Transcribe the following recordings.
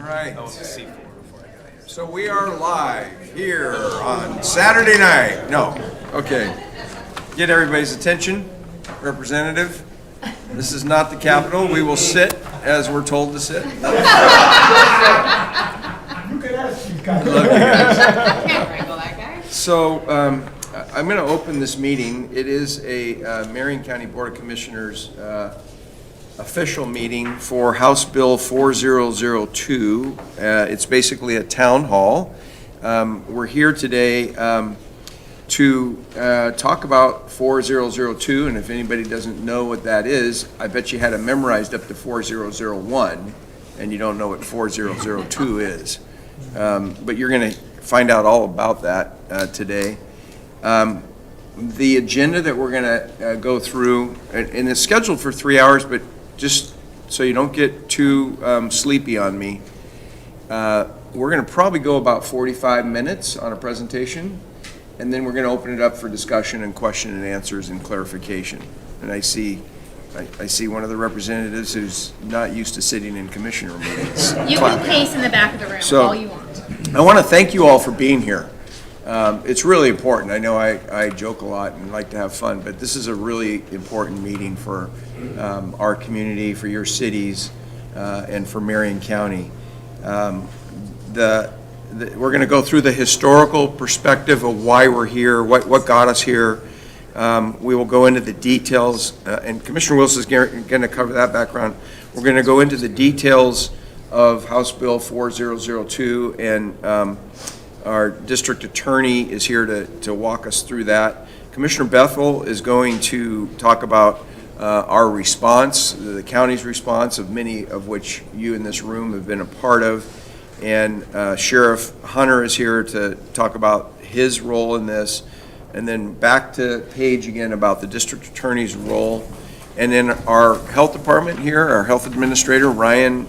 right. Oh, it's a C4 before I got here. So we are live here on Saturday night. No. Okay. Get everybody's attention. Representative, this is not the Capitol. We will sit as we're told to sit. You could ask these guys. Love you guys. Can't wrangle that guy. So I'm going to open this meeting. It is a Marion County Board of Commissioners official meeting for House Bill 4002. It's basically a town hall. We're here today to talk about 4002, and if anybody doesn't know what that is, I bet you had it memorized up to 4001, and you don't know what 4002 is. But you're going to find out all about that today. The agenda that we're going to go through, and it's scheduled for 3 hours, but just so you don't get too sleepy on me, we're going to probably go about 45 minutes on a presentation, and then we're going to open it up for discussion and question and answers and clarification. And I see one of the representatives who's not used to sitting in commissioner meetings. You can pace in the back of the room all you want. I want to thank you all for being here. It's really important. I know I joke a lot and like to have fun, but this is a really important meeting for our community, for your cities, and for Marion County. We're going to go through the historical perspective of why we're here, what got us here. We will go into the details, and Commissioner Wilson is going to cover that background. We're going to go into the details of House Bill 4002, and our district attorney is here to walk us through that. Commissioner Bethel is going to talk about our response, the county's response, of many of which you in this room have been a part of. And Sheriff Hunter is here to talk about his role in this. And then back to Paige again about the district attorney's role. And then our health department here, our health administrator, Ryan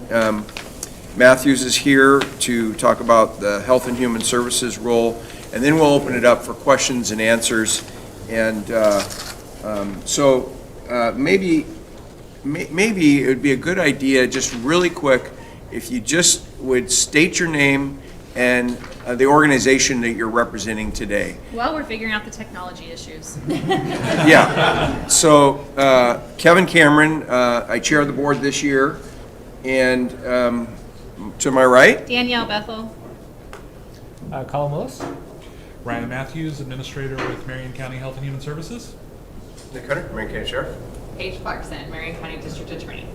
Matthews, is here to talk about the Health and Human Services role, and then we'll open it up for questions and answers. And maybe it would be a good idea, just really quick, if you just would state your name and the organization that you're representing today. Well, we're figuring out the technology issues. Yeah. So Kevin Cameron, I chair the board this year, and to my right, Danielle Bethel. Colin Willis. Ryan Matthews, Administrator with Marion County Health and Human Services. Nick Hunter, Marion County Sheriff. Paige Clarkson, Marion County District Attorney.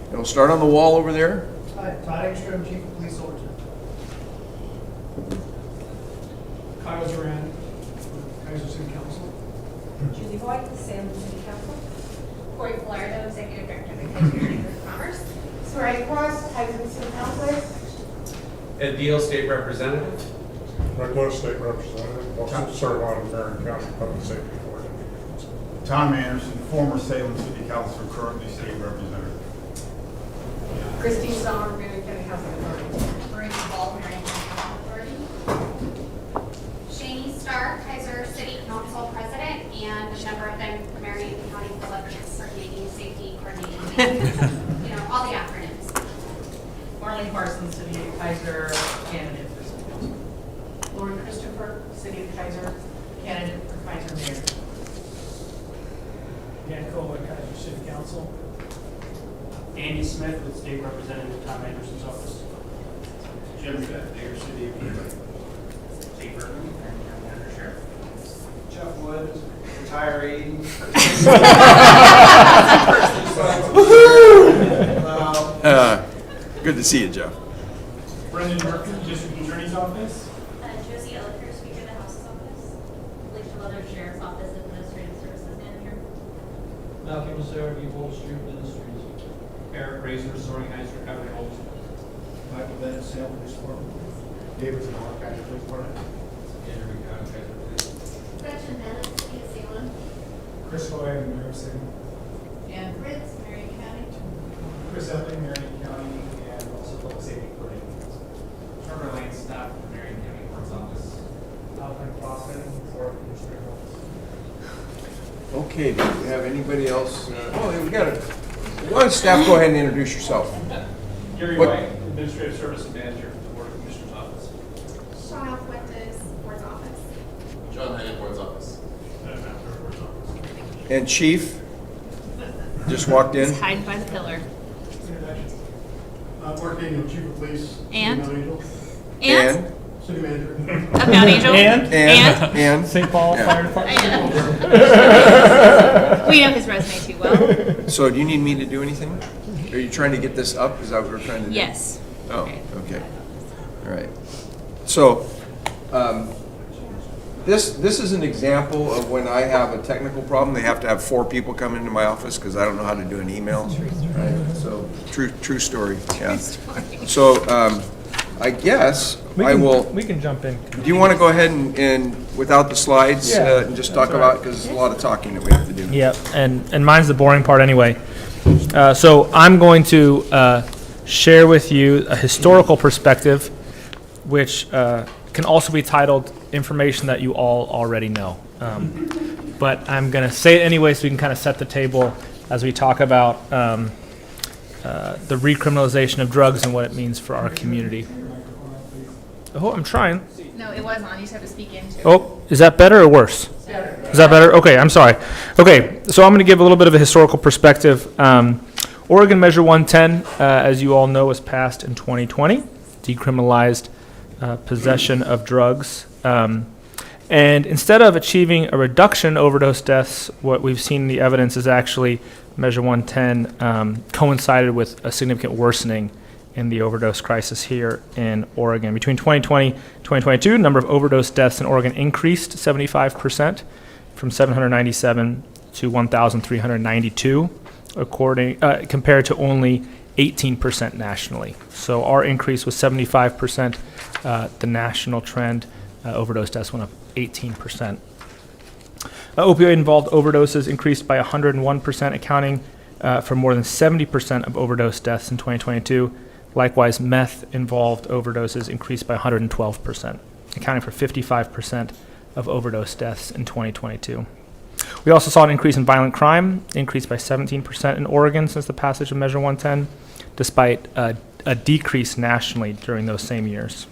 And we'll start on the wall over there. Hi, Todd Ekstrom, Chief of Police Overton. Kyle Duran, Kaiser City Council. Julie White, Salem City Council. Corey Falardo, Executive Director of the Kaiser Chamber of Commerce. Soraya Cross, Kaiser City Councilor. Ed Deal, State Representative. Rick Lewis, State Representative, also serve on the Marion County Public Safety Board. Tom Anderson, former Salem City Councilor, currently State Representative. Christine Sommer, Marion County Housing Authority. Marie Ball, Marion County Housing Authority. Shani Starr, Kaiser City Council President, and a member of the Marion County Philippians Coordinating Safety Coordinating, all the acronyms. Marlene Parsons, City of Kaiser, candidate for City Council. Lauren Christopher, City of Kaiser. Candidate for Kaiser Mayor. Dan Cole, Kaiser City Council. Andy Smith with State Representative Tom Anderson's office. Jim Fett, Mayor City of Beaver. Steve Bergman, Marion County Under Sheriff. Jeff Wood, retiree. Good to see you, Jeff. Brendan Murphy, District Attorney's Office. Josie Elliker, Speaker of the House's Office. Alicia Leather, Sheriff's Office, Administrative Services Manager. Malcolm Massaro, Wall Street Ministries. Eric Razor, Sorting-Heights Recovery Homes. Michael Bennett, Salem Police Department. David Zamora, Kaiser Police Department. Henry County, Kaiser Police. Gretchen Bennett, City of Salem. Chris Hoy, Marion City. Dan Fritz, Marion County. Chris Epping, Marion County, and also Public Safety Coordinating. Trevor Lane, staff from Marion County Court's Office. Alvin Clausen, Florida Administrative Office. Okay, do we have anybody else? We got it. Why don't staff go ahead and introduce yourself? Gary What- White, Administrative Services Manager for the Board of Commissioners Office. Shauna Fuentes, Board's office. John Henning, Board's office. And Chief just walked in. He's hiding by the pillar. Mark Daniel, Chief of Police. And? City Mount Angel. And? City Manager. Of Mount Angel? And St. Paul Yeah. Fire Department. We know his resume too well. so do you need me to do anything? Are you trying to get this up? Is that what we're trying to do? Yes. Oh, okay. All right. So, this is an example of when I have a technical problem. They have to have 4 people come into my office because I don't know how to do an email. Right? So, true story. Yeah. So, I guess I will. We can jump in. Do you want to go ahead and without the slides Yeah, and just talk about, because there's a lot of talking that we have to do. Yeah, and mine's the boring part anyway. So I'm going to share with you a historical perspective, which can also be titled information that you all already know. But I'm going to say it anyway so we can kind of set the table as we talk about the recriminalization of drugs and what it means for our community. Oh, I'm trying. No, it was on. You just have to speak into it. Oh, is that better or worse? Is that better? Okay, I'm sorry. Okay, so I'm going to give a little bit of a historical perspective. Oregon Measure 110, as you all know, was passed in 2020, decriminalized possession of drugs. And instead of achieving a reduction in overdose deaths, what we've seen in the evidence is actually Measure 110 coincided with a significant worsening in the overdose crisis here in Oregon. Between 2020 and 2022, the number of overdose deaths in Oregon increased 75% from 797 to 1,392, compared to only 18% nationally. So our increase was 75%. The national trend, overdose deaths went up 18%. Opioid-involved overdoses increased by 101%, accounting for more than 70% of overdose deaths in 2022. Likewise, meth-involved overdoses increased by 112%, accounting for 55% of overdose deaths in 2022. We also saw an increase in violent crime, increased by 17% in Oregon since the passage of Measure 110, despite a decrease nationally during those same years.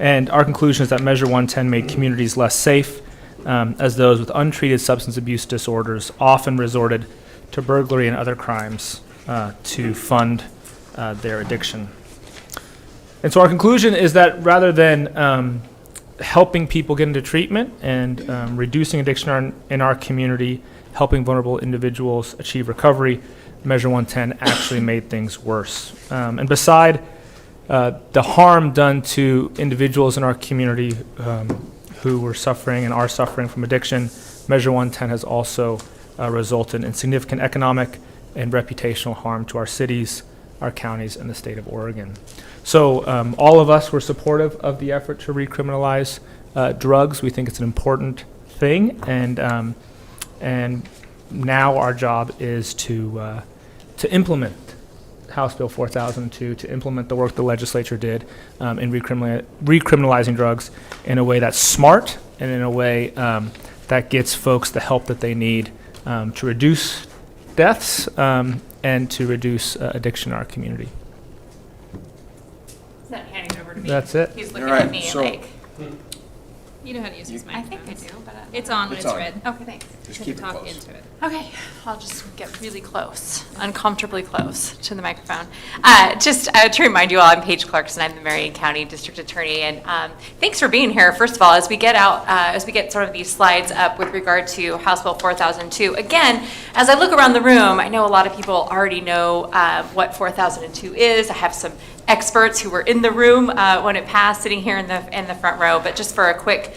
And our conclusion is that Measure 110 made communities less safe, as those with untreated substance abuse disorders often resorted to burglary and other crimes to fund their addiction. And so our conclusion is that rather than helping people get into treatment and reducing addiction in our community, helping vulnerable individuals achieve recovery, Measure 110 actually made things worse. And beside the harm done to individuals in our community who were suffering and are suffering from addiction, Measure 110 has also resulted in significant economic and reputational harm to our cities, our counties, and the state of Oregon. So all of us were supportive of the effort to recriminalize drugs. We think it's an important thing, and now our job is to implement House Bill 4002, to implement the work the legislature did in recriminalizing drugs in a way that's smart and in a way that gets folks the help that they need to reduce deaths and to reduce addiction in our community. He's not handing it over to me. That's it. He's looking All right, at me so- like, you know how to use this I microphone. think I do, but It's on when It's it's on. red. Okay, thanks. Just keep it Talk close. into it. Okay, I'll just get really close, uncomfortably close to the microphone. Just to remind you all, I'm Paige Clarkson. I'm the Marion County District Attorney, and thanks for being here. First of all, as we get sort of these slides up with regard to House Bill 4002, again, as I look around the room, I know a lot of people already know what 4002 is. I have some experts who were in the room when it passed, sitting here in the front row. But just for a quick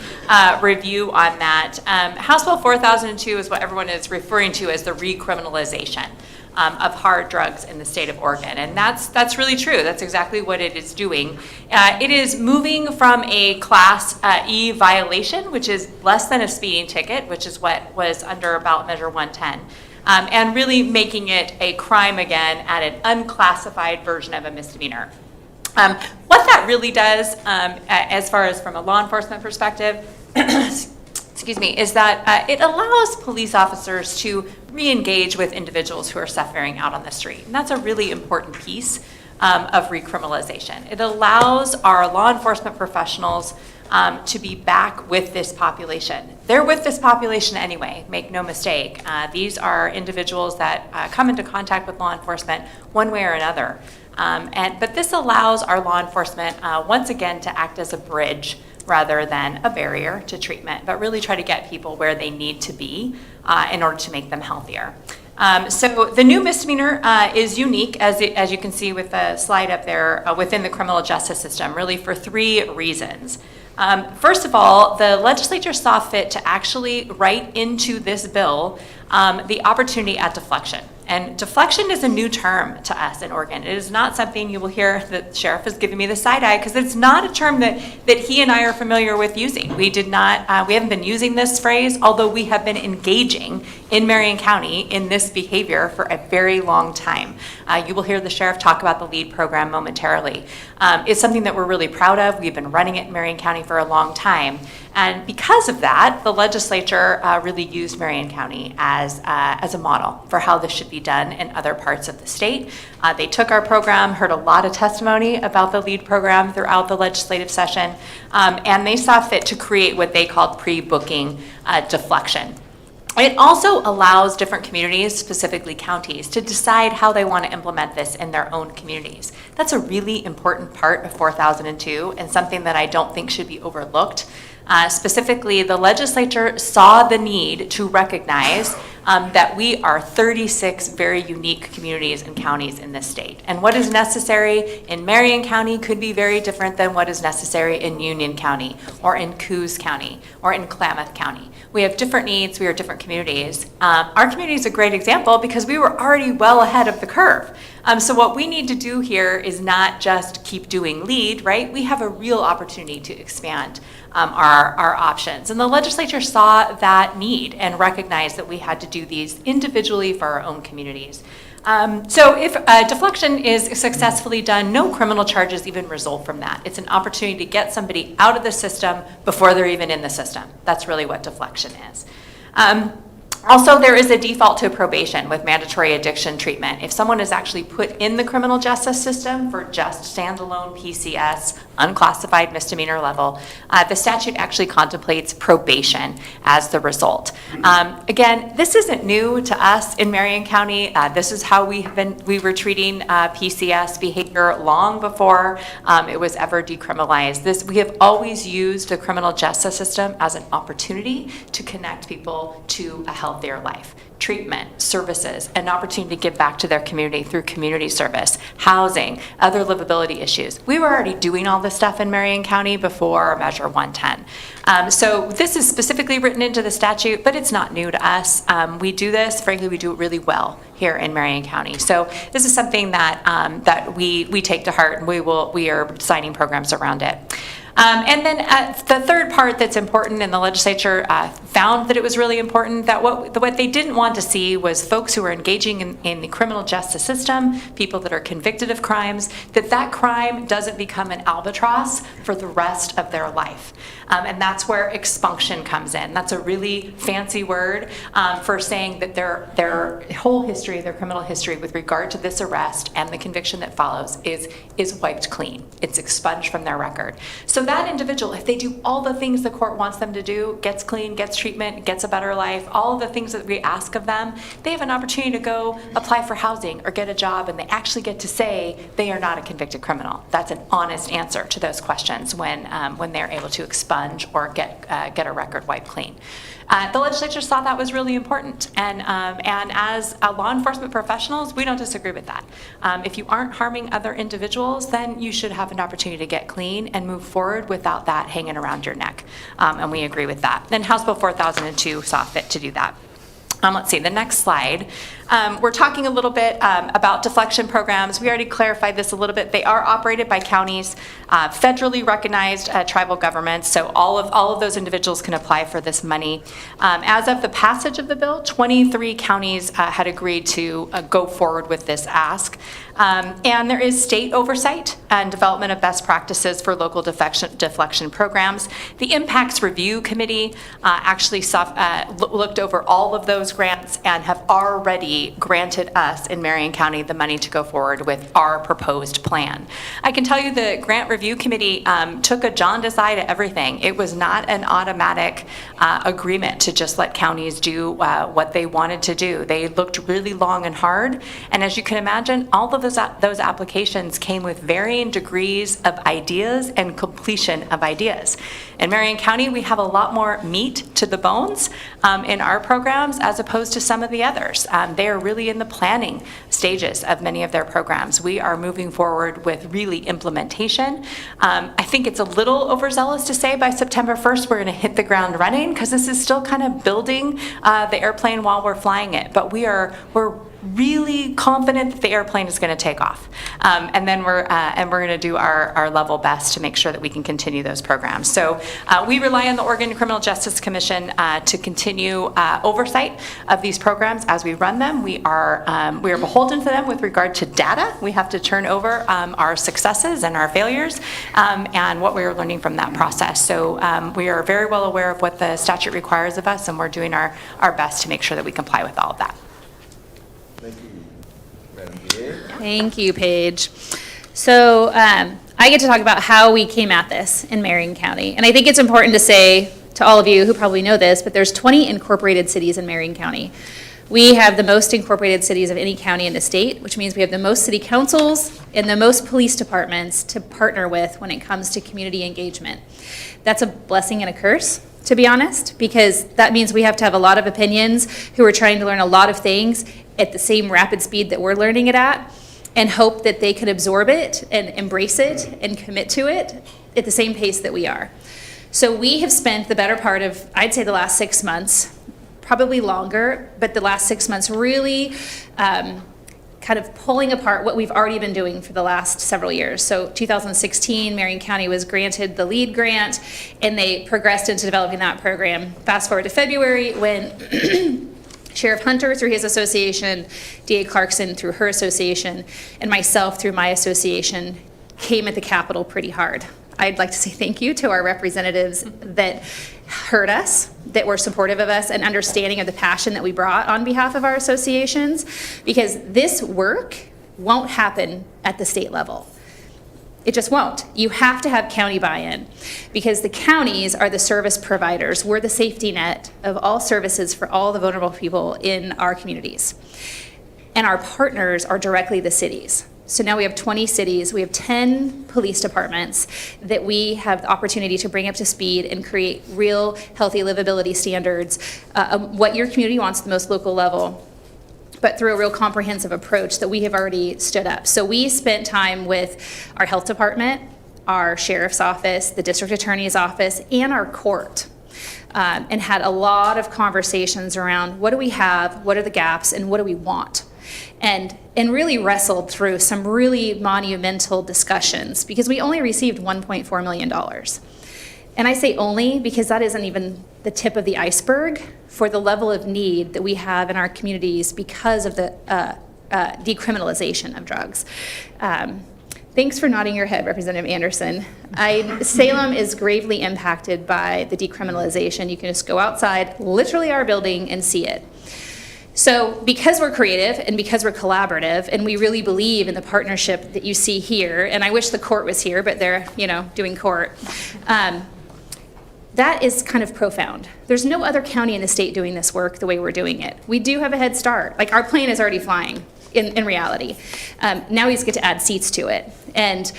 review on that, House Bill 4002 is what everyone is referring to as the recriminalization of hard drugs in the state of Oregon, and that's really true. That's exactly what it is doing. It is moving from a Class E violation, which is less than a speeding ticket, which is what was under ballot measure 110. And really making it a crime again at an unclassified version of a misdemeanor. What that really does, as far as from a law enforcement perspective, excuse me, is that it allows police officers to re-engage with individuals who are suffering out on the street. And that's a really important piece of recriminalization. It allows our law enforcement professionals to be back with this population. They're with this population anyway, make no mistake. These are individuals that come into contact with law enforcement one way or another. But this allows our law enforcement, once again, to act as a bridge rather than a barrier to treatment, but really try to get people where they need to be in order to make them healthier. So the new misdemeanor is unique, as you can see with the slide up there, within the criminal justice system, really for 3 reasons. First of all, the legislature saw fit to actually write into this bill the opportunity at deflection. And deflection is a new term to us in Oregon. It is not something you will hear. The sheriff is giving me the side eye because it's not a term that he and I are familiar with using. We haven't been using this phrase, although we have been engaging in Marion County in this behavior for a very long time. You will hear the sheriff talk about the LEAD program momentarily. It's something that we're really proud of. We've been running it in Marion County for a long time. And because of that, the legislature really used Marion County as a model for how this should be done in other parts of the state. They took our program, heard a lot of testimony about the LEAD program throughout the legislative session, and they saw fit to create what they called pre-booking deflection. It also allows different communities, specifically counties, to decide how they want to implement this in their own communities. That's a really important part of 4002 and something that I don't think should be overlooked. Specifically, the legislature saw the need to recognize that we are 36 very unique communities and counties in this state. And what is necessary in Marion County could be very different than what is necessary in Union County or in Coos County or in Klamath County. We have different needs, we are different communities. Our community is a great example because we were already well ahead of the curve. So what we need to do here is not just keep doing LEAD, right? We have a real opportunity to expand our options. And the legislature saw that need and recognized that we had to do these individually for our own communities. So if deflection is successfully done, no criminal charges even result from that. It's an opportunity to get somebody out of the system before they're even in the system. That's really what deflection is. Also, there is a default to probation with mandatory addiction treatment. If someone is actually put in the criminal justice system for just standalone PCS, unclassified misdemeanor level, the statute actually contemplates probation as the result. Again, this isn't new to us in Marion County. This is how we were treating PCS behavior long before it was ever decriminalized. We have always used the criminal justice system as an opportunity to connect people to a healthier life. Treatment, services, an opportunity to give back to their community through community service, housing, other livability issues. We were already doing all this stuff in Marion County before Measure 110. So this is specifically written into the statute, but it's not new to us. We do this, frankly, we do it really well here in Marion County. So this is something that we take to heart, and we are designing programs around it. And then the third part that's important, and the legislature found that it was really important, that what they didn't want to see was folks who are engaging in the criminal justice system, people that are convicted of crimes, that crime doesn't become an albatross for the rest of their life. And that's where expunction comes in. That's a really fancy word for saying that their whole history, their criminal history with regard to this arrest and the conviction that follows is wiped clean. It's expunged from their record. So that individual, if they do all the things the court wants them to do, gets clean, gets treatment, gets a better life, all the things that we ask of them, they have an opportunity to go apply for housing or get a job, and they actually get to say they are not a convicted criminal. That's an honest answer to those questions when they're able to expunge or get a record wiped clean. The legislature saw that was really important, and as law enforcement professionals, we don't disagree with that. If you aren't harming other individuals, then you should have an opportunity to get clean and move forward without that hanging around your neck, and we agree with that. Then House Bill 4002 saw fit to do that. Let's see, the next slide. We're talking a little bit about deflection programs. We already clarified this a little bit. They are operated by counties, federally recognized tribal governments, so all of those individuals can apply for this money. As of the passage of the bill, 23 counties had agreed to go forward with this ask. And there is state oversight and development of best practices for local deflection programs. The Impacts Review Committee actually looked over all of those grants and have already already granted us in Marion County the money to go forward with our proposed plan. I can tell you the Grant Review Committee took a jaundiced eye to everything. It was not an automatic agreement to just let counties do what they wanted to do. They looked really long and hard, and as you can imagine, all of those applications came with varying degrees of ideas and completion of ideas. In Marion County, we have a lot more meat to the bones in our programs as opposed to some of the others. They are really in the planning stages of many of their programs. We are moving forward with really implementation. I think it's a little overzealous to say by September 1st we're going to hit the ground running, because this is still kind of building the airplane while we're flying it. But we're really confident that the airplane is going to take off, and then we're going to do our level best to make sure that we can continue those programs. So we rely on the Oregon Criminal Justice Commission to continue oversight of these programs as we run them. We are beholden to them with regard to data. We have to turn over our successes and our failures and what we are learning from that process. So we are very well aware of what the statute requires of us, and we're doing our best to make sure that we comply with all of that. Thank you, Madam DA. Thank you, Paige. So I get to talk about how we came at this in Marion County. And I think it's important to say to all of you who probably know this, but there's 20 incorporated cities in Marion County. We have the most incorporated cities of any county in the state, which means we have the most city councils and the most police departments to partner with when it comes to community engagement. That's a blessing and a curse, to be honest, because that means we have to have a lot of opinions who are trying to learn a lot of things at the same rapid speed that we're learning it at, and hope that they can absorb it and embrace it and commit to it at the same pace that we are. So we have spent the better part of, I'd say, the last 6 months, probably longer, but the last 6 months really kind of pulling apart what we've already been doing for the last several years. So 2016, Marion County was granted the LEAD grant, and they progressed into developing that program. Fast forward to February, when Sheriff Hunter through his association, DA Clarkson through her association, and myself through my association came at the Capitol pretty hard. I'd like to say thank you to our representatives that heard us, that were supportive of us, and understanding of the passion that we brought on behalf of our associations, because this work won't happen at the state level. It just won't. You have to have county buy-in, because the counties are the service providers. We're the safety net of all services for all the vulnerable people in our communities. And our partners are directly the cities. So now we have 20 cities, we have 10 police departments that we have the opportunity to bring up to speed and create real healthy livability standards, what your community wants at the most local level, but through a real comprehensive approach that we have already stood up. So we spent time with our health department, our sheriff's office, the district attorney's office, and our court, and had a lot of conversations around what do we have, what are the gaps, and what do we want? And really wrestled through some really monumental discussions, because we only received $1.4 million. And I say only because that isn't even the tip of the iceberg for the level of need that we have in our communities because of the decriminalization of drugs. Thanks for nodding your head, Representative Anderson. Salem is gravely impacted by the decriminalization. You can just go outside, literally our building, and see it. So because we're creative and because we're collaborative, and we really believe in the partnership that you see here, and I wish the court was here, but they're, doing court, that is kind of profound. There's no other county in the state doing this work the way we're doing it. We do have a head start. Like, our plane is already flying in reality. Now we just get to add seats to it. And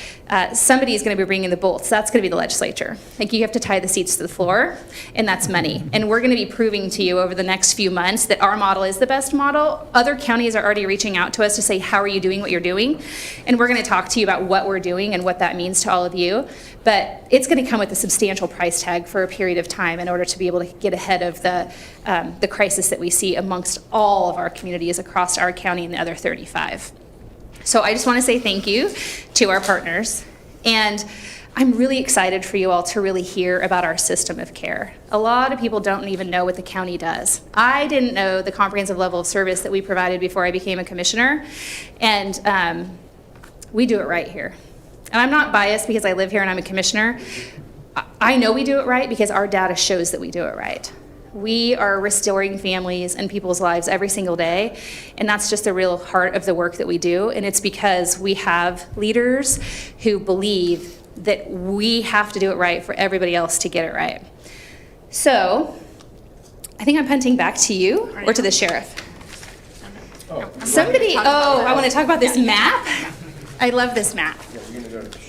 somebody is going to be bringing the bolts. That's going to be the legislature. Like, you have to tie the seats to the floor, and that's money. And we're going to be proving to you over the next few months that our model is the best model. Other counties are already reaching out to us to say, how are you doing what you're doing? And we're going to talk to you about what we're doing and what that means to all of you. But it's going to come with a substantial price tag for a period of time in order to be able to get ahead of the crisis that we see amongst all of our communities across our county and the other 35. So I just want to say thank you to our partners, and I'm really excited for you all to really hear about our system of care. A lot of people don't even know what the county does. I didn't know the comprehensive level of service that we provided before I became a commissioner, and we do it right here. And I'm not biased because I live here and I'm a commissioner. I know we do it right because our data shows that we do it right. We are restoring families and people's lives every single day, and that's just the real heart of the work that we do, and it's because we have leaders who believe that we have to do it right for everybody else to get it right. So, I think I'm punting back to you or to the sheriff. Somebody, I want to talk about this map. I love this map.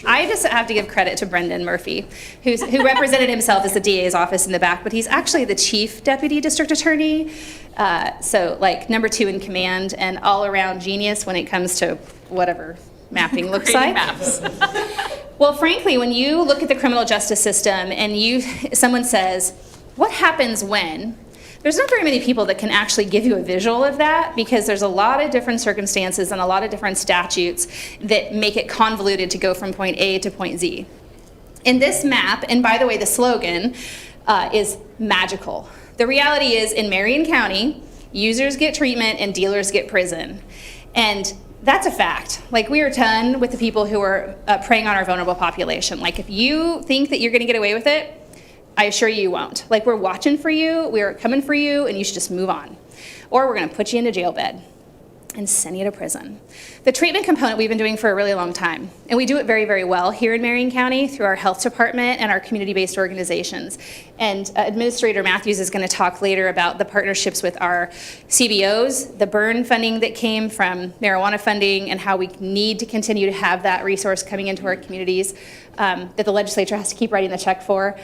I just have to give credit to Brendan Murphy, who represented himself as the DA's office in the back, but he's actually the chief deputy district attorney. So like number 2 in command and all around genius when it comes to whatever mapping looks like. Maps. Well, frankly, when you look at the criminal justice system and someone says, what happens when? There's not very many people that can actually give you a visual of that because there's a lot of different circumstances and a lot of different statutes that make it convoluted to go from point A to point Z. In this map, and by the way, the slogan is magical. The reality is in Marion County, users get treatment and dealers get prison. And that's a fact. Like, we are done with the people who are preying on our vulnerable population. Like, if you think that you're gonna get away with it, I assure you won't. Like, we're watching for you, we're coming for you, and you should just move on. Or we're gonna put you in a jail bed and send you to prison. The treatment component we've been doing for a really long time, and we do it very, very well here in Marion County through our health department and our community-based organizations. And Administrator Matthews is gonna talk later about the partnerships with our CBOs, the burn funding that came from marijuana funding, and how we need to continue to have that resource coming into our communities that the legislature has to keep writing the check for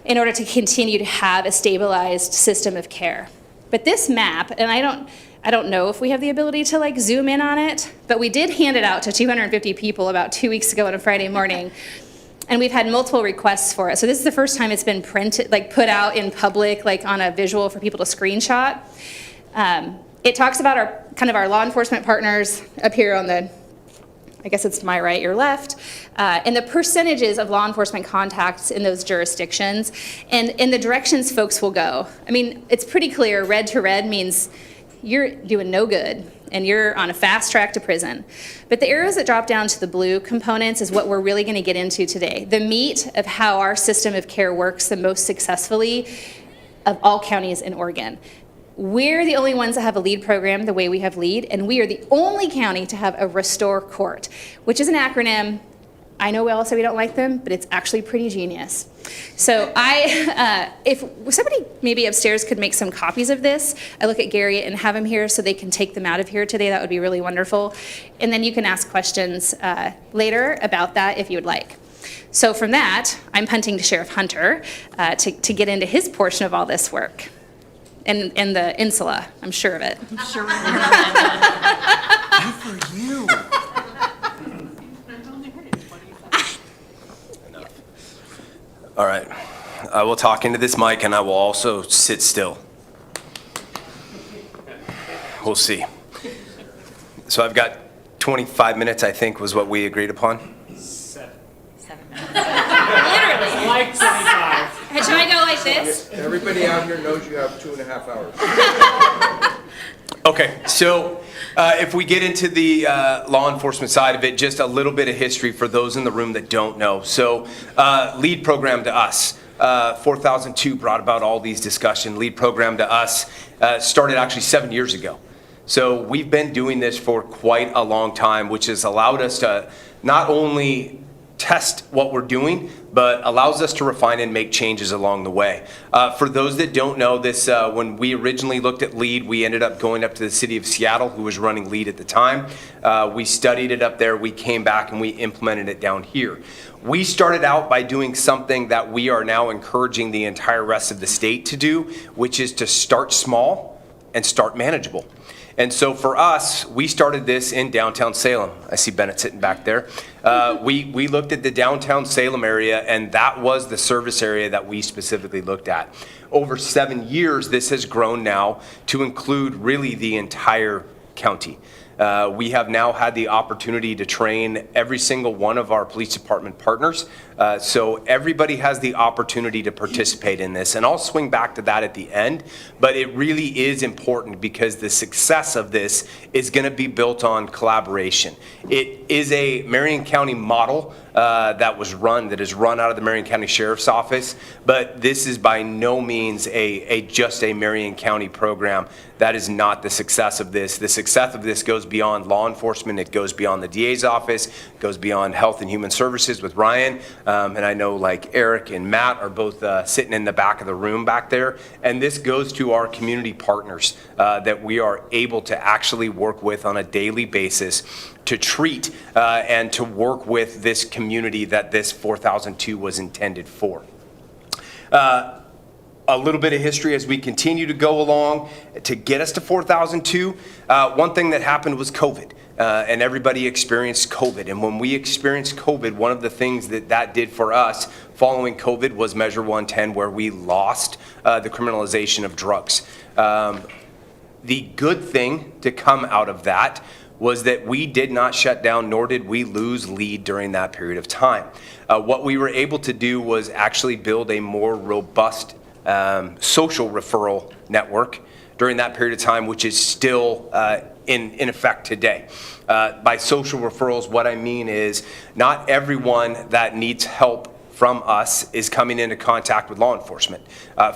in order to continue to have a stabilized system of care. But this map, and I don't know if we have the ability to like zoom in on it, but we did hand it out to 250 people about 2 weeks ago on a Friday morning, and we've had multiple requests for it. So this is the first time it's been printed, like put out in public, like on a visual for people to screenshot. It talks about our law enforcement partners up here on the, I guess it's to my right, your left, and the percentages of law enforcement contacts in those jurisdictions, and in the directions folks will go. I mean, it's pretty clear, red to red means you're doing no good, and you're on a fast track to prison. But the arrows that drop down to the blue components is what we're really gonna get into today. The meat of how our system of care works the most successfully of all counties in Oregon. We're the only ones that have a LEAD program the way we have LEAD, and we are the only county to have a Restore Court, which is an acronym. I know we all say we don't like them, but it's actually pretty genius. So if somebody maybe upstairs could make some copies of this, I look at Gary and have him here so they can take them out of here today, that would be really wonderful. And then you can ask questions later about that if you would like. So from that, I'm punting to Sheriff Hunter to get into his portion of all this work. In the insula, I'm sure of it. I'm sure we remember. Good for you. All right, I will talk into this mic and I will also sit still. We'll see. So I've got 25 minutes, I think, was what we agreed upon. 7 Literally. minutes. Like 25. Should I go like this? Everybody out here knows you have 2.5 hours. Okay, so if we get into the law enforcement side of it, just a little bit of history for those in the room that don't know. So LEAD program to us, 4002 brought about all these discussions. LEAD program to us started actually 7 years ago. So we've been doing this for quite a long time, which has allowed us to not only test what we're doing, but allows us to refine and make changes along the way. For those that don't know this, when we originally looked at LEAD, we ended up going up to the city of Seattle, who was running LEAD at the time. We studied it up there, we came back and we implemented it down here. We started out by doing something that we are now encouraging the entire rest of the state to do, which is to start small and start manageable. And so for us, we started this in downtown Salem. I see Bennett sitting back there. We looked at the downtown Salem area, and that was the service area that we specifically looked at. Over 7 years, this has grown now to include really the entire county. We have now had the opportunity to train every single one of our police department partners. So everybody has the opportunity to participate in this. And I'll swing back to that at the end. But it really is important because the success of this is going to be built on collaboration. It is a Marion County model that is run out of the Marion County Sheriff's Office, but this is by no means just a Marion County program. That is not the success of this. The success of this goes beyond law enforcement. It goes beyond the DA's office, goes beyond Health and Human Services with Ryan, and I know like Eric and Matt are both sitting in the back of the room back there, and this goes to our community partners that we are able to actually work with on a daily basis to treat and to work with this community that this 4002 was intended for. A little bit of history as we continue to go along to get us to 4002. One thing that happened was COVID, and everybody experienced COVID. And when we experienced COVID, one of the things that did for us following COVID was Measure 110, where we lost the criminalization of drugs. The good thing to come out of that was that we did not shut down, nor did we lose lead during that period of time. What we were able to do was actually build a more robust social referral network during that period of time, which is still in effect today. By social referrals, what I mean is not everyone that needs help from us is coming into contact with law enforcement.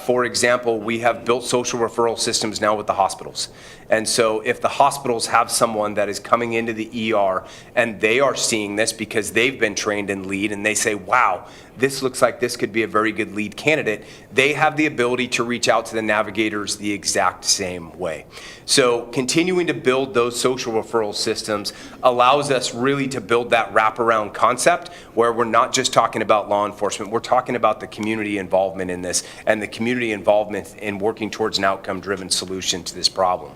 For example, we have built social referral systems now with the hospitals. And so if the hospitals have someone that is coming into the ER and they are seeing this because they've been trained in lead and they say, wow, this looks like this could be a very good lead candidate, they have the ability to reach out to the navigators the exact same way. So continuing to build those social referral systems allows us really to build that wraparound concept where we're not just talking about law enforcement, we're talking about the community involvement in this and the community involvement in working towards an outcome-driven solution to this problem.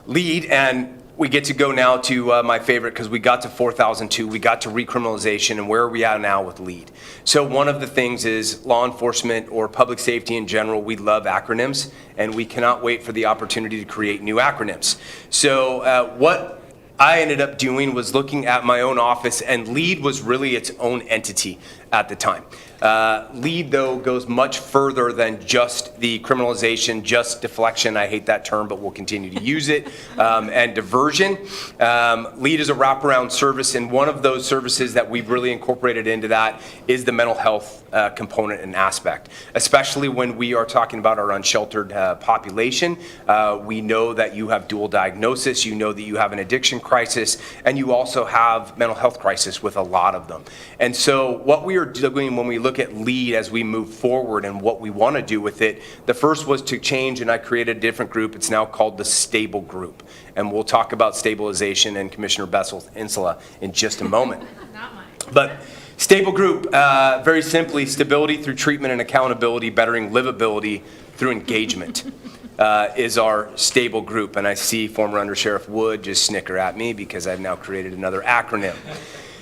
Lead, and we get to go now to my favorite, because we got to 4002, we got to recriminalization, and where are we at now with lead? So one of the things is law enforcement or public safety in general, we love acronyms, and we cannot wait for the opportunity to create new acronyms. So what I ended up doing was looking at my own office, and lead was really its own entity at the time. Lead, though, goes much further than just the criminalization, just deflection. I hate that term, but we'll continue to use it, and diversion. Lead is a wraparound service, and one of those services that we've really incorporated into that is the mental health component and aspect, especially when we are talking about our unsheltered population. We know that you have dual diagnosis, you know that you have an addiction crisis, and you also have mental health crisis with a lot of them. And so what we are doing when we look at lead as we move forward and what we want to do with it, the first was to change, and I created a different group. It's now called the Stable Group. And we'll talk about stabilization and Commissioner Bessel's insula in just a moment. Not mine. But Stable Group, very simply, stability through treatment and accountability, bettering livability through engagement. Is our Stable Group. And I see former Under Sheriff Wood just snicker at me because I've now created another acronym.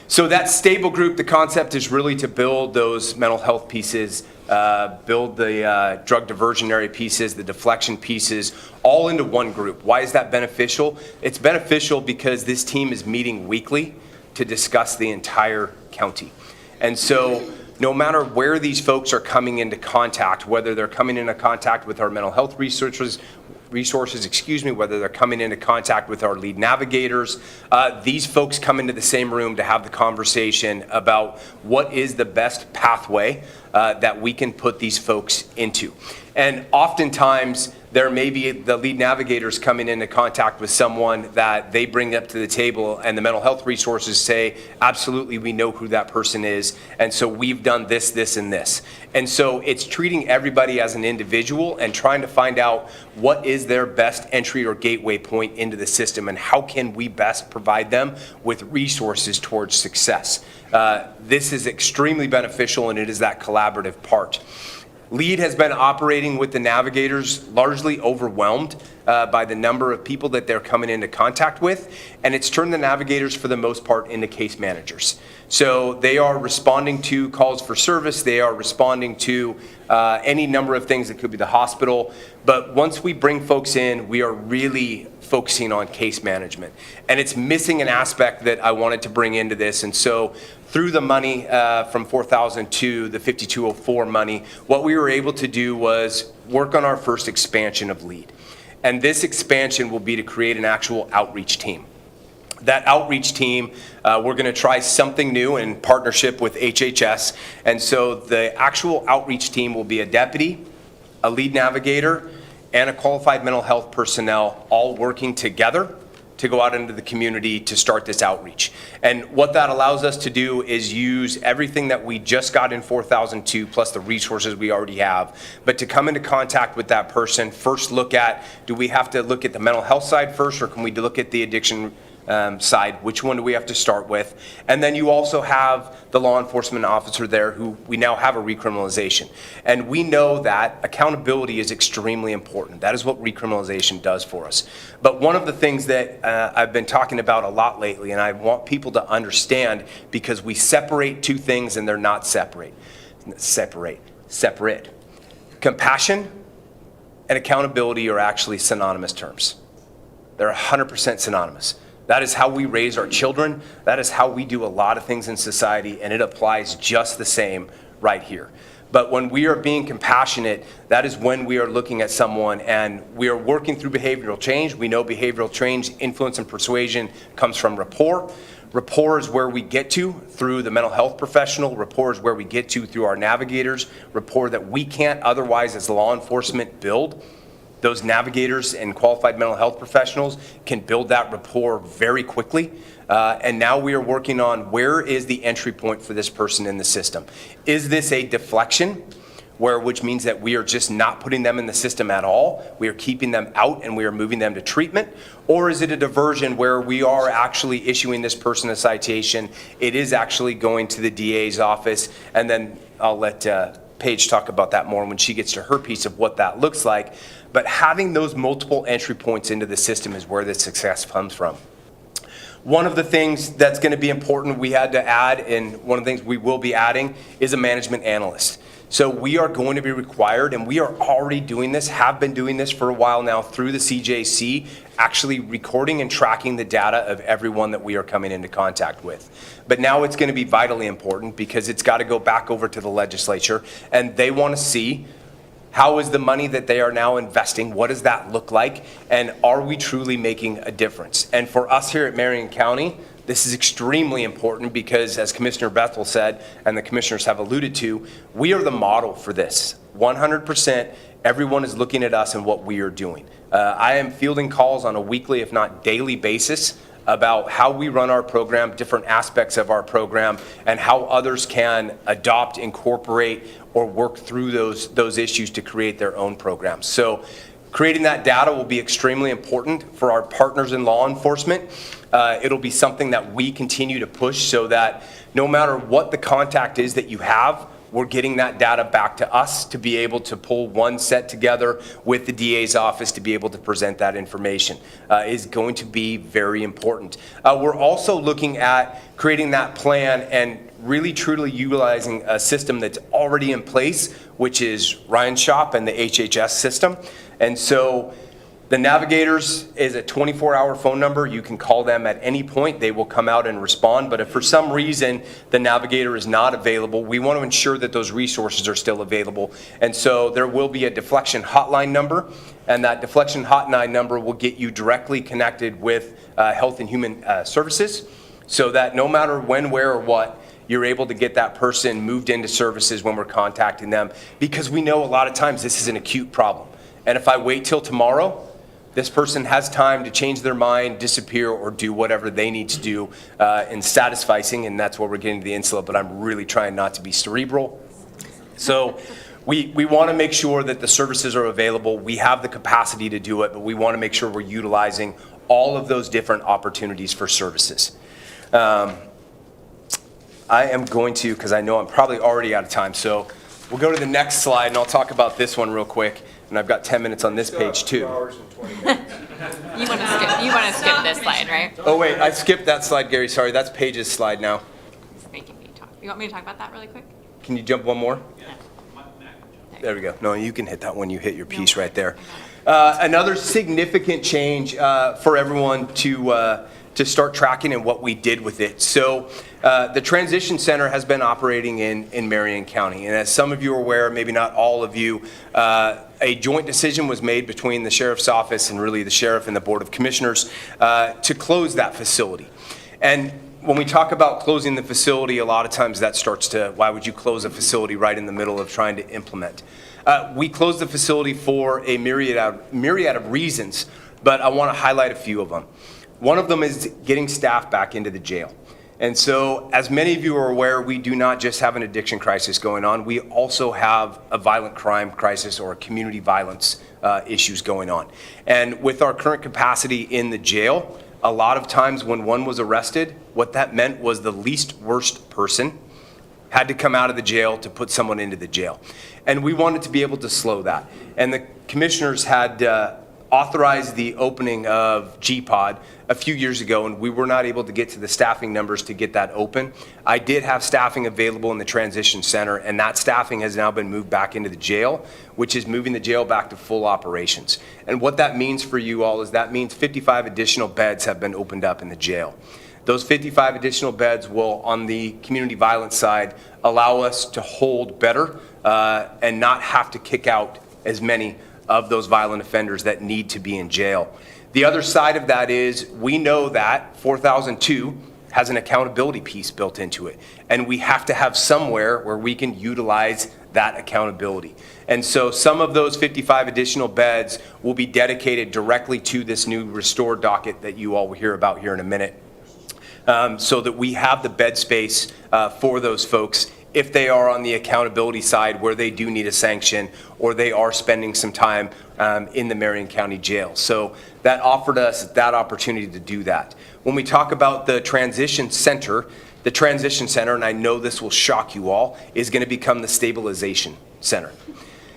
So that Stable Group, the concept is really to build those mental health pieces, build the drug diversionary pieces, the deflection pieces, all into one group. Why is that beneficial? It's beneficial because this team is meeting weekly to discuss the entire county. And so no matter where these folks are coming into contact, whether they're coming into contact with our mental health resources, whether they're coming into contact with our lead navigators, these folks come into the same room to have the conversation about what is the best pathway that we can put these folks into. And oftentimes, there may be the lead navigators coming into contact with someone that they bring up to the table, and the mental health resources say, absolutely, we know who that person is, and so we've done this, this, and this. And so it's treating everybody as an individual and trying to find out what is their best entry or gateway point into the system, and how can we best provide them with resources towards success. This is extremely beneficial, and it is that collaborative part. Lead has been operating with the navigators largely overwhelmed by the number of people that they're coming into contact with, and it's turned the navigators for the most part into case managers. So they are responding to calls for service, they are responding to any number of things that could be the hospital, but once we bring folks in, we are really focusing on case management. And it's missing an aspect that I wanted to bring into this, and so through the money from 4002, the 5204 money, what we were able to do was work on our first expansion of lead. And this expansion will be to create an actual outreach team. That outreach team, we're going to try something new in partnership with HHS. And so the actual outreach team will be a deputy, a lead navigator, and a qualified mental health personnel all working together to go out into the community to start this outreach. And what that allows us to do is use everything that we just got in 4002 plus the resources we already have, but to come into contact with that person, first look at, do we have to look at the mental health side first, or can we look at the addiction side? Which one do we have to start with? And then you also have the law enforcement officer there who we now have a recriminalization. And we know that accountability is extremely important. That is what recriminalization does for us. But one of the things that I've been talking about a lot lately, and I want people to understand, because we separate two things and they're not separate. Separate. Compassion and accountability are actually synonymous terms. They're 100% synonymous. That is how we raise our children. That is how we do a lot of things in society, and it applies just the same right here. But when we are being compassionate, that is when we are looking at someone and we are working through behavioral change. We know behavioral change, influence, and persuasion comes from rapport. Rapport is where we get to through the mental health professional. Rapport is where we get to through our navigators. Rapport that we can't otherwise as law enforcement build. Those navigators and qualified mental health professionals can build that rapport very quickly. And now we are working on, where is the entry point for this person in the system? Is this a deflection, which means that we are just not putting them in the system at all? We are keeping them out and we are moving them to treatment? Or is it a diversion where we are actually issuing this person a citation? It is actually going to the DA's office, and then I'll let Paige talk about that more when she gets to her piece of what that looks like. But having those multiple entry points into the system is where the success comes from. One of the things that's going to be important we had to add, and one of the things we will be adding, is a management analyst. So we are going to be required, and we are already doing this, have been doing this for a while now through the CJC, actually recording and tracking the data of everyone that we are coming into contact with. But now it's going to be vitally important because it's got to go back over to the legislature, and they want to see, how is the money that they are now investing? What does that look like? And are we truly making a difference? And for us here at Marion County, this is extremely important because, as Commissioner Bethel said, and the commissioners have alluded to, we are the model for this. 100%, everyone is looking at us and what we are doing. I am fielding calls on a weekly, if not daily basis about how we run our program, different aspects of our program, and how others can adopt, incorporate, or work through those issues to create their own programs. So creating that data will be extremely important for our partners in law enforcement. It'll be something that we continue to push so that no matter what the contact is that you have, we're getting that data back to us to be able to pull one set together with the DA's office to be able to present that information is going to be very important. We're also looking at creating that plan and really truly utilizing a system that's already in place, which is Ryan Shop and the HHS system. And so the navigators is a 24-hour phone number. You can call them at any point. They will come out and respond. But if for some reason the navigator is not available, we want to ensure that those resources are still available. And so there will be a deflection hotline number, and that deflection hotline number will get you directly connected with Health and Human Services, so that no matter when, where, or what, you're able to get that person moved into services when we're contacting them, because we know a lot of times this is an acute problem. And if I wait till tomorrow, this person has time to change their mind, disappear, or do whatever they need to do in satisficing, and that's where we're getting to the insula, but I'm really trying not to be cerebral. So we want to make sure that the services are available. We have the capacity to do it, but we want to make sure we're utilizing all of those different opportunities for services. I am going to, because I know I'm probably already out of time, so we'll go to the next slide, and I'll talk about this one real quick. And I've got 10 minutes on this page too. You want to skip this slide, right? Oh wait, I skipped that slide, Gary. Sorry, that's Paige's slide now. It's making me talk. You want me to talk about that really quick? Can you jump one more? There we go. No, you can hit that one. You hit your piece right there. Another significant change for everyone to to start tracking and what we did with it. So the transition center has been operating in Marion County. And as some of you are aware, maybe not all of you, a joint decision was made between the sheriff's office and really the sheriff and the Board of Commissioners to close that facility. And when we talk about closing the facility, a lot of times that starts to, why would you close a facility right in the middle of trying to implement? We closed the facility for a myriad of reasons, but I want to highlight a few of them. One of them is getting staff back into the jail. And so, as many of you are aware, we do not just have an addiction crisis going on, we also have a violent crime crisis or community violence issues going on. And with our current capacity in the jail, a lot of times when one was arrested, what that meant was the least worst person had to come out of the jail to put someone into the jail. And we wanted to be able to slow that. And the commissioners had authorized the opening of GPOD a few years ago, and we were not able to get to the staffing numbers to get that open. I did have staffing available in the transition center, and that staffing has now been moved back into the jail, which is moving the jail back to full operations. And what that means for you all is that means 55 additional beds have been opened up in the jail. Those 55 additional beds will, on the community violence side, allow us to hold better and not have to kick out as many of those violent offenders that need to be in jail. The other side of that is we know that 4002 has an accountability piece built into it, and we have to have somewhere where we can utilize that accountability. And so some of those 55 additional beds will be dedicated directly to this new restore docket that you all will hear about here in a minute, so that we have the bed space for those folks if they are on the accountability side where they do need a sanction or they are spending some time in the Marion County Jail. So that offered us that opportunity to do that. When we talk about the transition center, and I know this will shock you all, is going to become the stabilization center.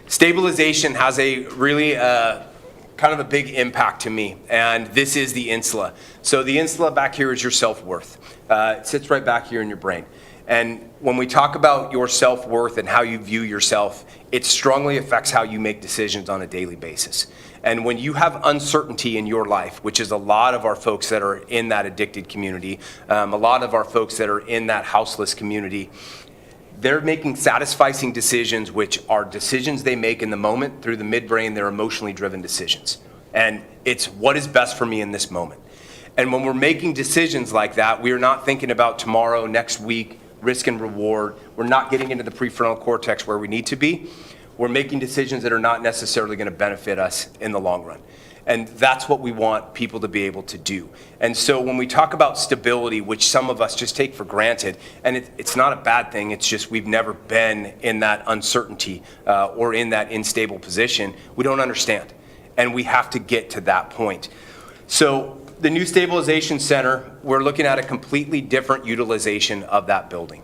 Stabilization has a really kind of a big impact to me, and this is the insula. So the insula back here is your self-worth. It sits right back here in your brain. And when we talk about your self-worth and how you view yourself, it strongly affects how you make decisions on a daily basis. And when you have uncertainty in your life, which is a lot of our folks that are in that addicted community, a lot of our folks that are in that houseless community, they're making satisficing decisions, which are decisions they make in the moment through the midbrain. They're emotionally driven decisions. And it's what is best for me in this moment. And when we're making decisions like that, we are not thinking about tomorrow, next week, risk and reward. We're not getting into the prefrontal cortex where we need to be. We're making decisions that are not necessarily going to benefit us in the long run. And that's what we want people to be able to do. And so when we talk about stability, which some of us just take for granted, and it's not a bad thing, it's just we've never been in that uncertainty or in that unstable position, we don't understand. And we have to get to that point. So the new stabilization center, we're looking at a completely different utilization of that building.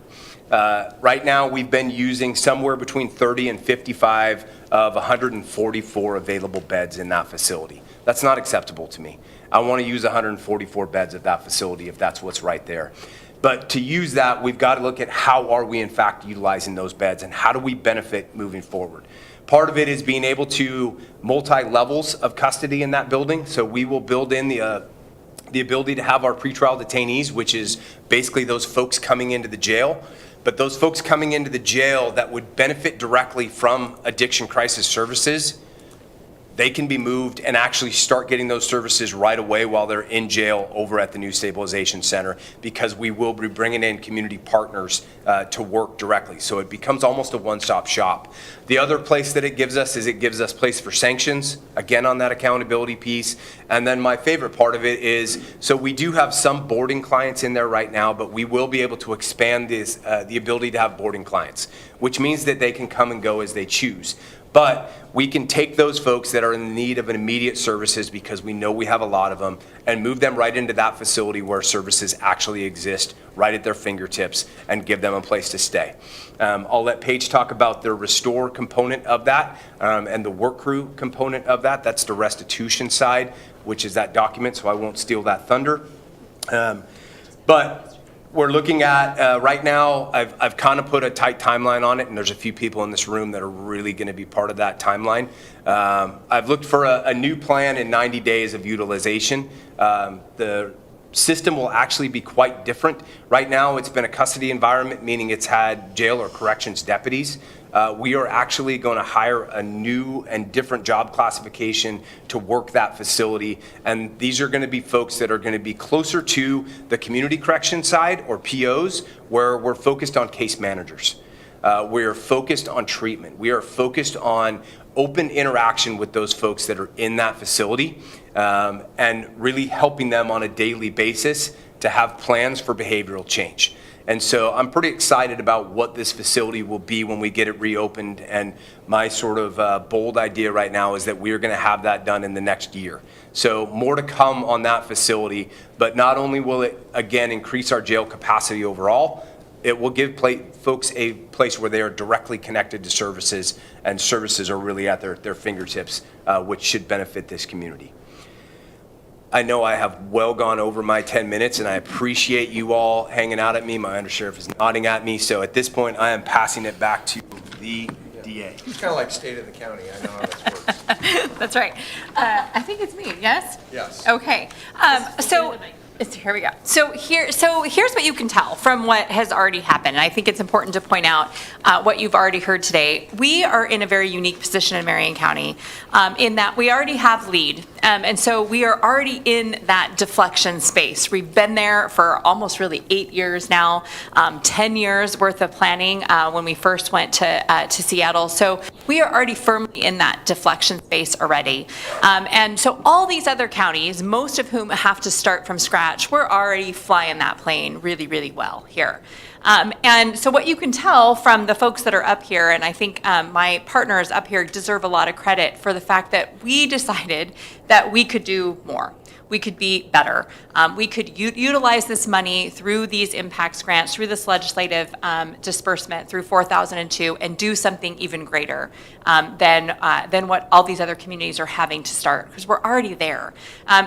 Right now, we've been using somewhere between 30 and 55 of 144 available beds in that facility. That's not acceptable to me. I want to use 144 beds at that facility if that's what's right there. But to use that, we've got to look at how are we in fact utilizing those beds and how do we benefit moving forward. Part of it is being able to multi-levels of custody in that building. So we will build in the ability to have our pretrial detainees, which is basically those folks coming into the jail. But those folks coming into the jail that would benefit directly from addiction crisis services, they can be moved and actually start getting those services right away while they're in jail over at the new stabilization center, because we will be bringing in community partners to work directly. So it becomes almost a one-stop shop. The other place that it gives us is it gives us place for sanctions, again on that accountability piece. And then my favorite part of it is, so we do have some boarding clients in there right now, but we will be able to expand this, the ability to have boarding clients, which means that they can come and go as they choose. But we can take those folks that are in need of an immediate services, because we know we have a lot of them, and move them right into that facility where services actually exist right at their fingertips and give them a place to stay. I'll let Paige talk about the restore component of that and the work crew component of that. That's the restitution side, which is that document, so I won't steal that thunder. But we're looking at, right now, I've kind of put a tight timeline on it, and there's a few people in this room that are really going to be part of that timeline. I've looked for a new plan in 90 days of utilization. The system will actually be quite different. Right now, it's been a custody environment, meaning it's had jail or corrections deputies. We are actually going to hire a new and different job classification to work that facility. And these are going to be folks that are going to be closer to the community correction side, or POs, where we're focused on case managers. We are focused on treatment. We are focused on open interaction with those folks that are in that facility, and really helping them on a daily basis to have plans for behavioral change. And so I'm pretty excited about what this facility will be when we get it reopened. And my sort of bold idea right now is that we are going to have that done in the next year. So more to come on that facility, but not only will it, again, increase our jail capacity overall, it will give folks a place where they are directly connected to services, and services are really at their fingertips, which should benefit this community. I know I have well gone over my 10 minutes, and I appreciate you all hanging out at me. My undersheriff is nodding at me, so at this point, I am passing it back to the DA. It's kind of like state of the county. I know how this works. That's right. I think it's me, yes? Yes. Okay. Here we go. So here's what you can tell from what has already happened. And I think it's important to point out what you've already heard today. We are in a very unique position in Marion County in that we already have LEAD. And so we are already in that deflection space. We've been there for almost really 8 years now, 10 years worth of planning when we first went to Seattle. So we are already firmly in that deflection space already. And so all these other counties, most of whom have to start from scratch, we're already flying that plane really, really well here. And so what you can tell from the folks that are up here, and I think my partners up here deserve a lot of credit for the fact that we decided that we could do more. We could be better. We could utilize this money through these impacts grants, through this legislative disbursement, through 4002, and do something even greater than what all these other communities are having to start, because we're already there.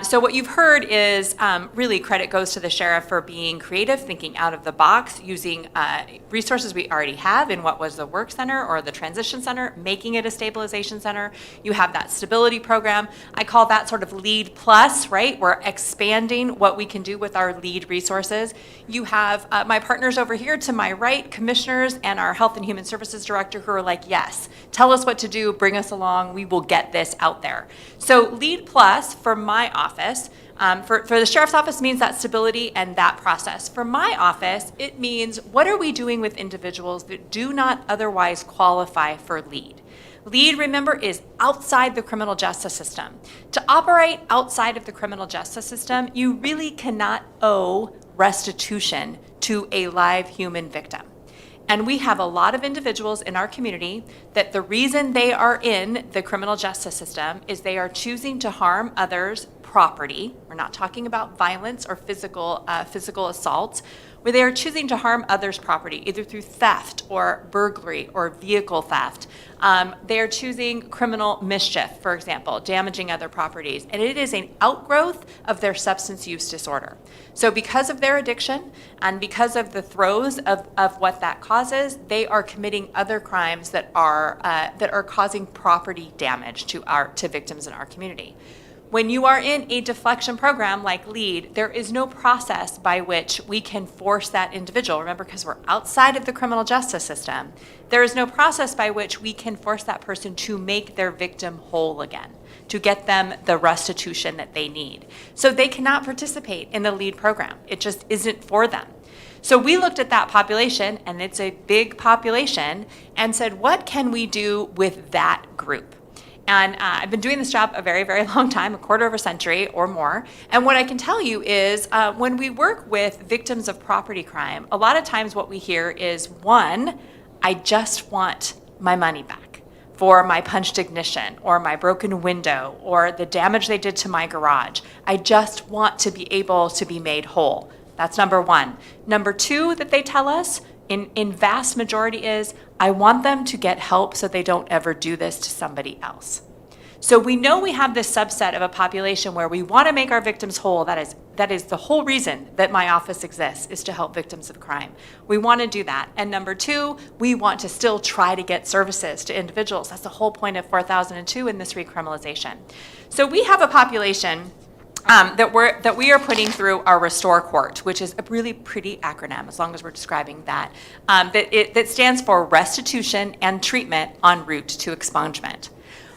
So what you've heard is really credit goes to the sheriff for being creative, thinking out of the box, using resources we already have in what was the work center or the transition center, making it a stabilization center. You have that stability program. I call that sort of LEAD plus, right? We're expanding what we can do with our LEAD resources. You have my partners over here to my right, commissioners and our Health and Human Services Director, who are like, yes, tell us what to do, bring us along, we will get this out there. So LEAD plus for my office, for the sheriff's office means that stability and that process. For my office, it means what are we doing with individuals that do not otherwise qualify for LEAD? LEAD, remember, is outside the criminal justice system. To operate outside of the criminal justice system, you really cannot owe restitution to a live human victim. And we have a lot of individuals in our community that the reason they are in the criminal justice system is they are choosing to harm others' property. We're not talking about violence or physical assaults, where they are choosing to harm others' property, either through theft or burglary or vehicle theft. They are choosing criminal mischief, for example, damaging other properties, and it is an outgrowth of their substance use disorder. So because of their addiction and because of the throes of what that causes, they are committing other crimes that are causing property damage to victims in our community. When you are in a deflection program like LEAD, there is no process by which we can force that individual. Remember, because we're outside of the criminal justice system, there is no process by which we can force that person to make their victim whole again, to get them the restitution that they need. So they cannot participate in the LEAD program. It just isn't for them. So we looked at that population, and it's a big population, and said, what can we do with that group? And I've been doing this job a very, very long time, a quarter of a century or more. And what I can tell you is when we work with victims of property crime, a lot of times what we hear is, one, I just want my money back for my punched ignition or my broken window or the damage they did to my garage. I just want to be able to be made whole. That's number one. Number two that they tell us, in vast majority, is I want them to get help so they don't ever do this to somebody else. So we know we have this subset of a population where we want to make our victims whole. That is the whole reason that my office exists, is to help victims of crime. We want to do that. And number two, we want to still try to get services to individuals. That's the whole point of 4002 in this recriminalization. So we have a population that we are putting through our Restore Court, which is a really pretty acronym, as long as we're describing that, that stands for Restitution and Treatment en route to Expungement.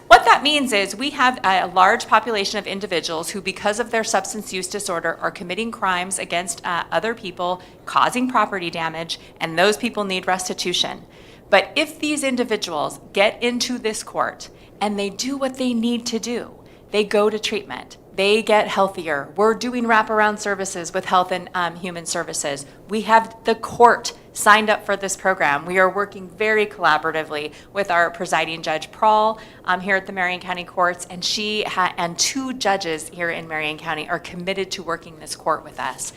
What that means is we have a large population of individuals who, because of their substance use disorder, are committing crimes against other people, causing property damage, and those people need restitution. But if these individuals get into this court and they do what they need to do, they go to treatment, they get healthier. We're doing wraparound services with Health and Human Services. We have the court signed up for this program. We are working very collaboratively with our presiding judge, Prawl, here at the Marion County Courts, and she and 2 judges here in Marion County are committed to working this court with us.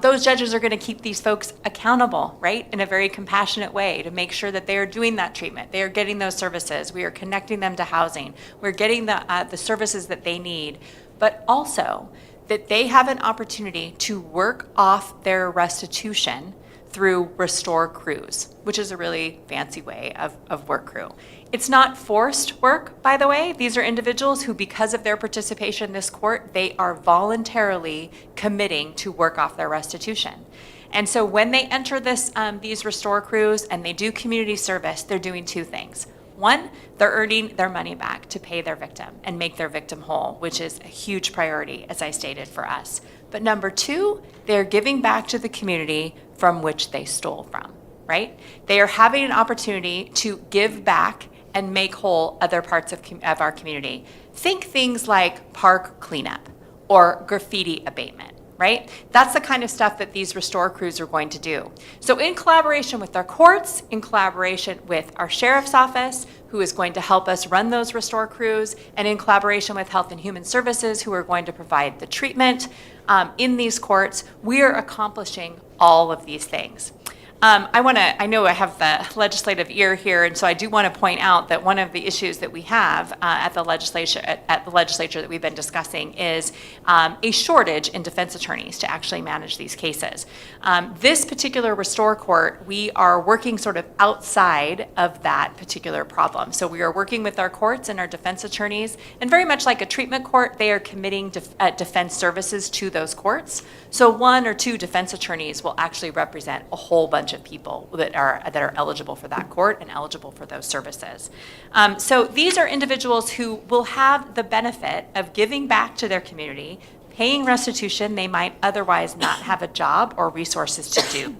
Those judges are going to keep these folks accountable, right, in a very compassionate way to make sure that they are doing that treatment. They are getting those services. We are connecting them to housing. We're getting the services that they need, but also that they have an opportunity to work off their restitution through Restore Crews, which is a really fancy way of work crew. It's not forced work, by the way. These are individuals who, because of their participation in this court, they are voluntarily committing to work off their restitution. And so when they enter these Restore Crews and they do community service, they're doing 2 things. One, they're earning their money back to pay their victim and make their victim whole, which is a huge priority, as I stated, for us. But number 2, they're giving back to the community from which they stole from, right? They are having an opportunity to give back and make whole other parts of our community. Think things like park cleanup or graffiti abatement, right? That's the kind of stuff that these Restore Crews are going to do. So in collaboration with our courts, in collaboration with our sheriff's office, who is going to help us run those Restore Crews, and in collaboration with Health and Human Services, who are going to provide the treatment in these courts, we are accomplishing all of these things. I know I have the legislative ear here, and so I do want to point out that one of the issues that we have at the legislature that we've been discussing is a shortage in defense attorneys to actually manage these cases. This particular Restore Court, we are working sort of outside of that particular problem. So we are working with our courts and our defense attorneys, and very much like a treatment court, they are committing defense services to those courts. So 1 or 2 defense attorneys will actually represent a whole bunch of people that are eligible for that court and eligible for those services. So these are individuals who will have the benefit of giving back to their community, paying restitution they might otherwise not have a job or resources to do.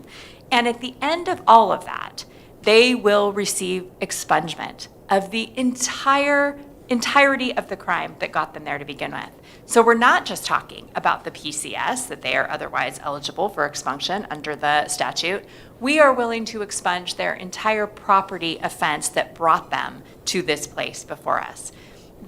And at the end of all of that, they will receive expungement of the entirety of the crime that got them there to begin with. So we're not just talking about the PCS, that they are otherwise eligible for expunction under the statute. We are willing to expunge their entire property offense that brought them to this place before us.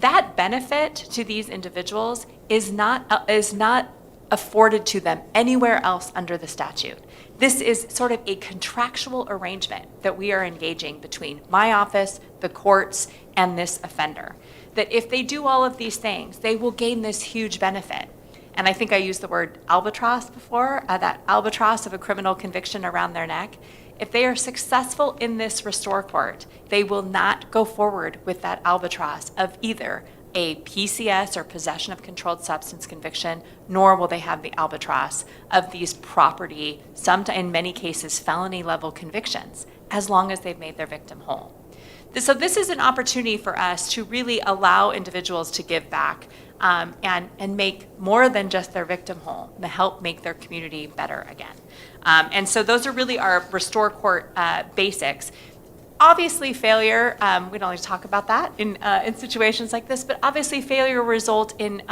That benefit to these individuals is not afforded to them anywhere else under the statute. This is sort of a contractual arrangement that we are engaging between my office, the courts, and this offender. That if they do all of these things, they will gain this huge benefit. And I think I used the word albatross before, that albatross of a criminal conviction around their neck. If they are successful in this Restore Court, they will not go forward with that albatross of either a PCS or possession of controlled substance conviction, nor will they have the albatross of these property, in many cases, felony level convictions, as long as they've made their victim whole. So this is an opportunity for us to really allow individuals to give back and make more than just their victim whole, to help make their community better again. And so those are really our Restore Court basics. Obviously, failure, we don't always talk about that in situations like this, but obviously failure will result in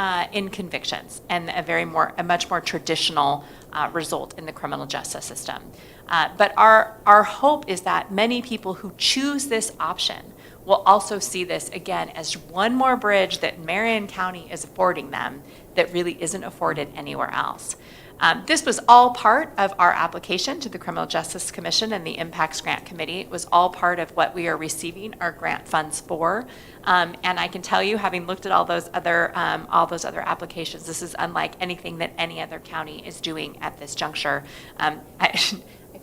convictions and a much more traditional result in the criminal justice system. But our hope is that many people who choose this option will also see this again as one more bridge that Marion County is affording them that really isn't afforded anywhere else. This was all part of our application to the Criminal Justice Commission and the Impacts Grant Committee. It was all part of what we are receiving our grant funds for. And I can tell you, having looked at all those other applications, this is unlike anything that any other county is doing at this juncture. I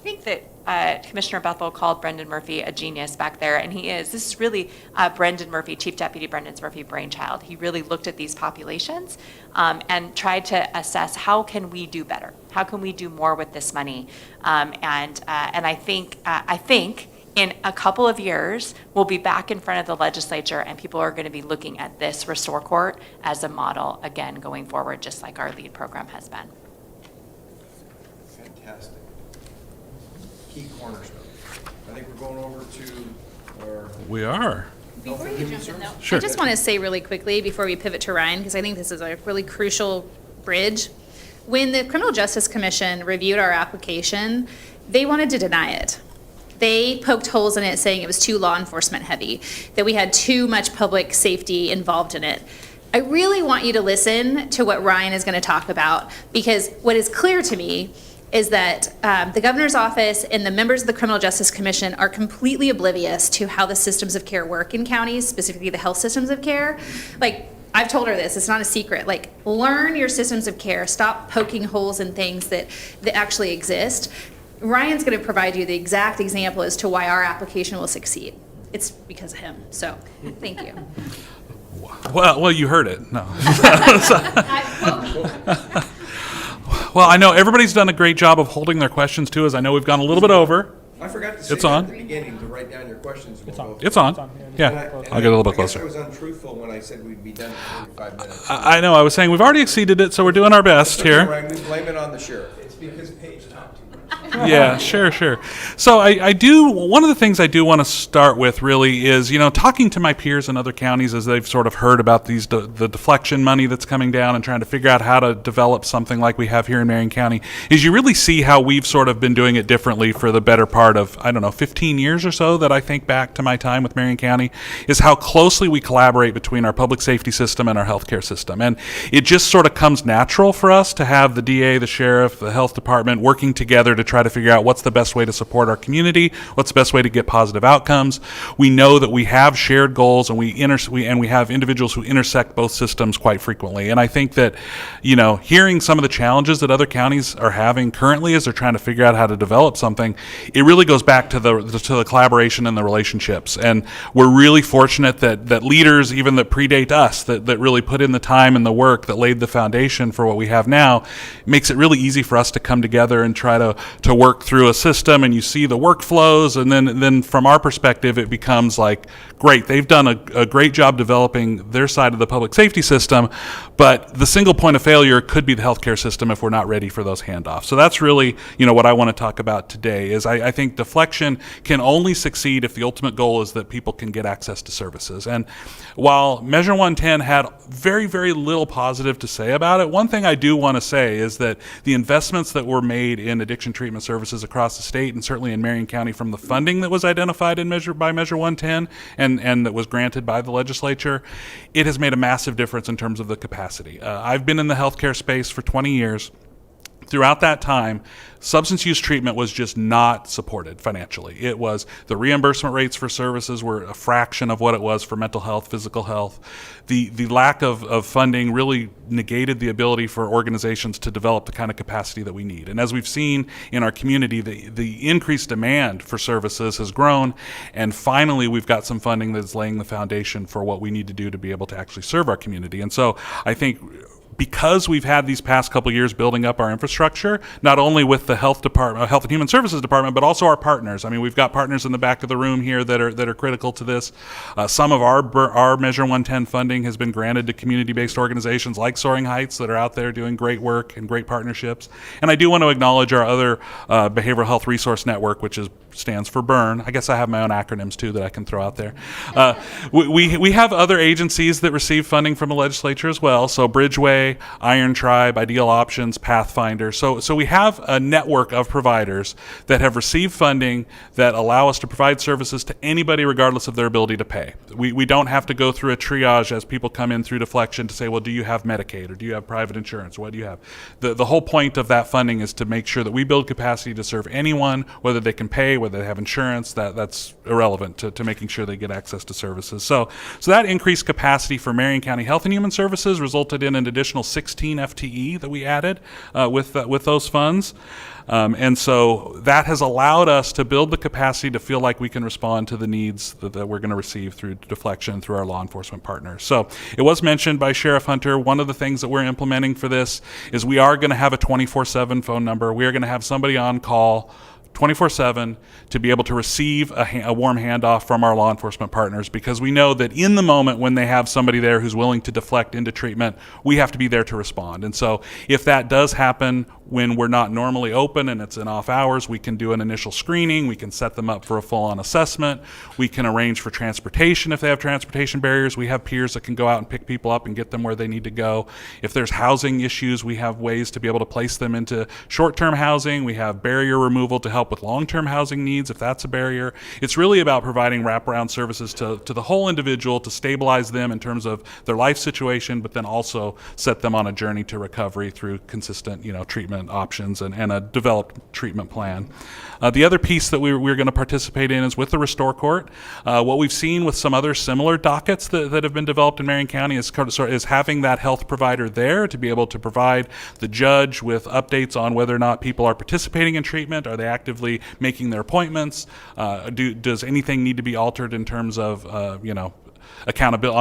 think that Commissioner Bethel called Brendan Murphy a genius back there, and he is. This is really Brendan Murphy, Chief Deputy Brendan Murphy brainchild. He really looked at these populations and tried to assess how can we do better? How can we do more with this money? And I think in a couple of years, we'll be back in front of the legislature, and people are going to be looking at this Restore Court as a model, again, going forward, just like our LEAD program has been. Fantastic. Key cornerstone. I think we're going over to our. We are. Before you jump in, though, Sure. I just want to say really quickly before we pivot to Ryan, because I think this is a really crucial bridge. When the Criminal Justice Commission reviewed our application, they wanted to deny it. They poked holes in it, saying it was too law enforcement heavy, that we had too much public safety involved in it. I really want you to listen to what Ryan is going to talk about, because what is clear to me is that the governor's office and the members of the Criminal Justice Commission are completely oblivious to how the systems of care work in counties, specifically the health systems of care. Like, I've told her this, it's not a secret. Like, learn your systems of care. Stop poking holes in things that actually exist. Ryan's going to provide you the exact example as to why our application will succeed. It's because of him. So, thank you. Well, you heard it. No. Well, I know everybody's done a great job of holding their questions to us. I know we've gone a little bit over. I forgot to say It's on. at the beginning to write down your questions. It's on. Yeah, I'll get a little bit closer. I guess I was untruthful when I said we'd be done in 45 minutes. I know. I was saying we've already exceeded it, so we're doing our best here. Right, we blame it on the sheriff. It's because Paige talked too much. Yeah, sure. So one of the things I do want to start with really is, talking to my peers in other counties as they've sort of heard about the deflection money that's coming down and trying to figure out how to develop something like we have here in Marion County, is you really see how we've sort of been doing it differently for the better part of, 15 years or so that I think back to my time with Marion County, is how closely we collaborate between our public safety system and our healthcare system. And it just sort of comes natural for us to have the DA, the sheriff, the health department working together to try to figure out what's the best way to support our community, what's the best way to get positive outcomes. We know that we have shared goals, and we have individuals who intersect both systems quite frequently. And I think that, hearing some of the challenges that other counties are having currently as they're trying to figure out how to develop something, it really goes back to the collaboration and the relationships. And we're really fortunate that leaders, even that predate us, that really put in the time and the work that laid the foundation for what we have now, makes it really easy for us to come together and try to work through a system, and you see the workflows, and then from our perspective, it becomes like, great, they've done a great job developing their side of the public safety system, but the single point of failure could be the healthcare system if we're not ready for those handoffs. So that's really, what I want to talk about today is I think deflection can only succeed if the ultimate goal is that people can get access to services. And while Measure 110 had very, very little positive to say about it, one thing I do want to say is that the investments that were made in addiction treatment services across the state, and certainly in Marion County, from the funding that was identified by Measure 110 and that was granted by the legislature, it has made a massive difference in terms of the capacity. I've been in the healthcare space for 20 years. Throughout that time, substance use treatment was just not supported financially. It was, the reimbursement rates for services were a fraction of what it was for mental health, physical health. The lack of funding really negated the ability for organizations to develop the kind of capacity that we need. And as we've seen in our community, the increased demand for services has grown, and finally we've got some funding that's laying the foundation for what we need to do to be able to actually serve our community. And so I think, because we've had these past couple years building up our infrastructure, not only with the Health and Human Services Department, but also our partners. I mean, we've got partners in the back of the room here that are critical to this. Some of our Measure 110 funding has been granted to community-based organizations like Soaring Heights that are out there doing great work and great partnerships. And I do want to acknowledge our other Behavioral Health Resource Network, which stands for BURN. I guess I have my own acronyms too that I can throw out there. We have other agencies that receive funding from the legislature as well. So Bridgeway, Iron Tribe, Ideal Options, Pathfinder. So we have a network of providers that have received funding that allow us to provide services to anybody regardless of their ability to pay. We don't have to go through a triage as people come in through deflection to say, well, do you have Medicaid or do you have private insurance? What do you have? The whole point of that funding is to make sure that we build capacity to serve anyone, whether they can pay, whether they have insurance. That's irrelevant to making sure they get access to services. So that increased capacity for Marion County Health and Human Services resulted in an additional additional 16 FTE that we added with those funds. And so that has allowed us to build the capacity to feel like we can respond to the needs that we're going to receive through deflection through our law enforcement partners. So it was mentioned by Sheriff Hunter, one of the things that we're implementing for this is we are going to have a 24/7 phone number. We are going to have somebody on call 24/7 to be able to receive a warm handoff from our law enforcement partners, because we know that in the moment when they have somebody there who's willing to deflect into treatment, we have to be there to respond. And so if that does happen when we're not normally open and it's in off hours, we can do an initial screening, we can set them up for a full-on assessment, we can arrange for transportation if they have transportation barriers. We have peers that can go out and pick people up and get them where they need to go. If there's housing issues, we have ways to be able to place them into short-term housing. We have barrier removal to help with long-term housing needs if that's a barrier. It's really about providing wraparound services to the whole individual to stabilize them in terms of their life situation, but then also set them on a journey to recovery through consistent, treatment options and a developed treatment plan. The other piece that we're going to participate in is with the Restore Court. What we've seen with some other similar dockets that have been developed in Marion County is having that health provider there to be able to provide the judge with updates on whether or not people are participating in treatment. Are they actively making their appointments? Does anything need to be altered in terms of, on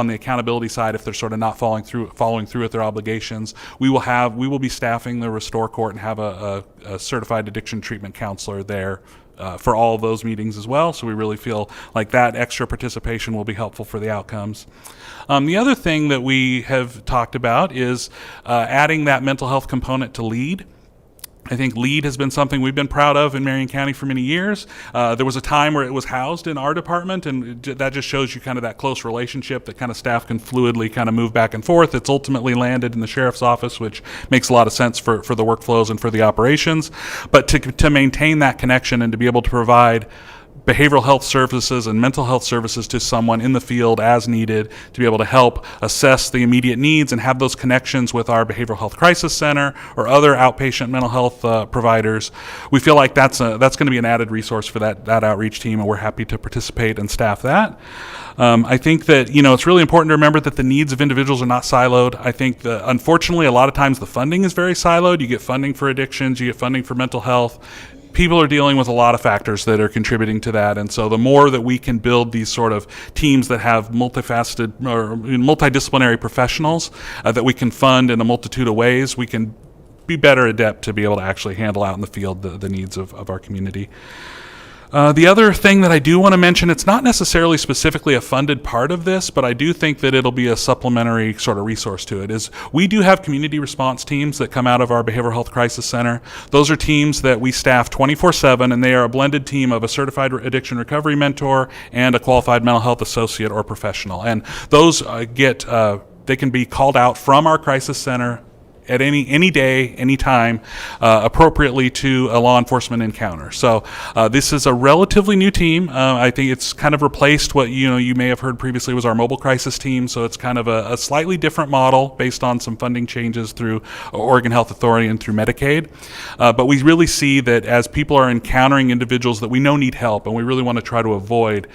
the accountability side if they're sort of not following through with their obligations? We will be staffing the Restore Court and have a certified addiction treatment counselor there for all of those meetings as well. So we really feel like that extra participation will be helpful for the outcomes. The other thing that we have talked about is adding that mental health component to LEAD. I think LEAD has been something we've been proud of in Marion County for many years. There was a time where it was housed in our department, and that just shows you kind of that close relationship that kind of staff can fluidly kind of move back and forth. It's ultimately landed in the sheriff's office, which makes a lot of sense for the workflows and for the operations. But to maintain that connection and to be able to provide behavioral health services and mental health services to someone in the field as needed, to be able to help assess the immediate needs and have those connections with our behavioral health crisis center or other outpatient mental health providers. We feel like that's going to be an added resource for that outreach team, and we're happy to participate and staff that. I think that, it's really important to remember that the needs of individuals are not siloed. I think that, unfortunately, a lot of times the funding is very siloed. You get funding for addictions, you get funding for mental health. People are dealing with a lot of factors that are contributing to that, and so the more that we can build these sort of teams that have multifaceted or multidisciplinary professionals that we can fund in a multitude of ways, we can be better adept to be able to actually handle out in the field the needs of our community. The other thing that I do want to mention, it's not necessarily specifically a funded part of this, but I do think that it'll be a supplementary sort of resource to it, is we do have community response teams that come out of our Behavioral Health Crisis Center. Those are teams that we staff 24/7, and they are a blended team of a certified addiction recovery mentor and a qualified mental health associate or professional. And those they can be called out from our crisis center at any day, any time, appropriately to a law enforcement encounter. So this is a relatively new team. I think it's kind of replaced what you may have heard previously was our mobile crisis team. So it's kind of a slightly different model based on some funding changes through Oregon Health Authority and through Medicaid. But we really see that as people are encountering individuals that we know need help, and we really want to try to avoid,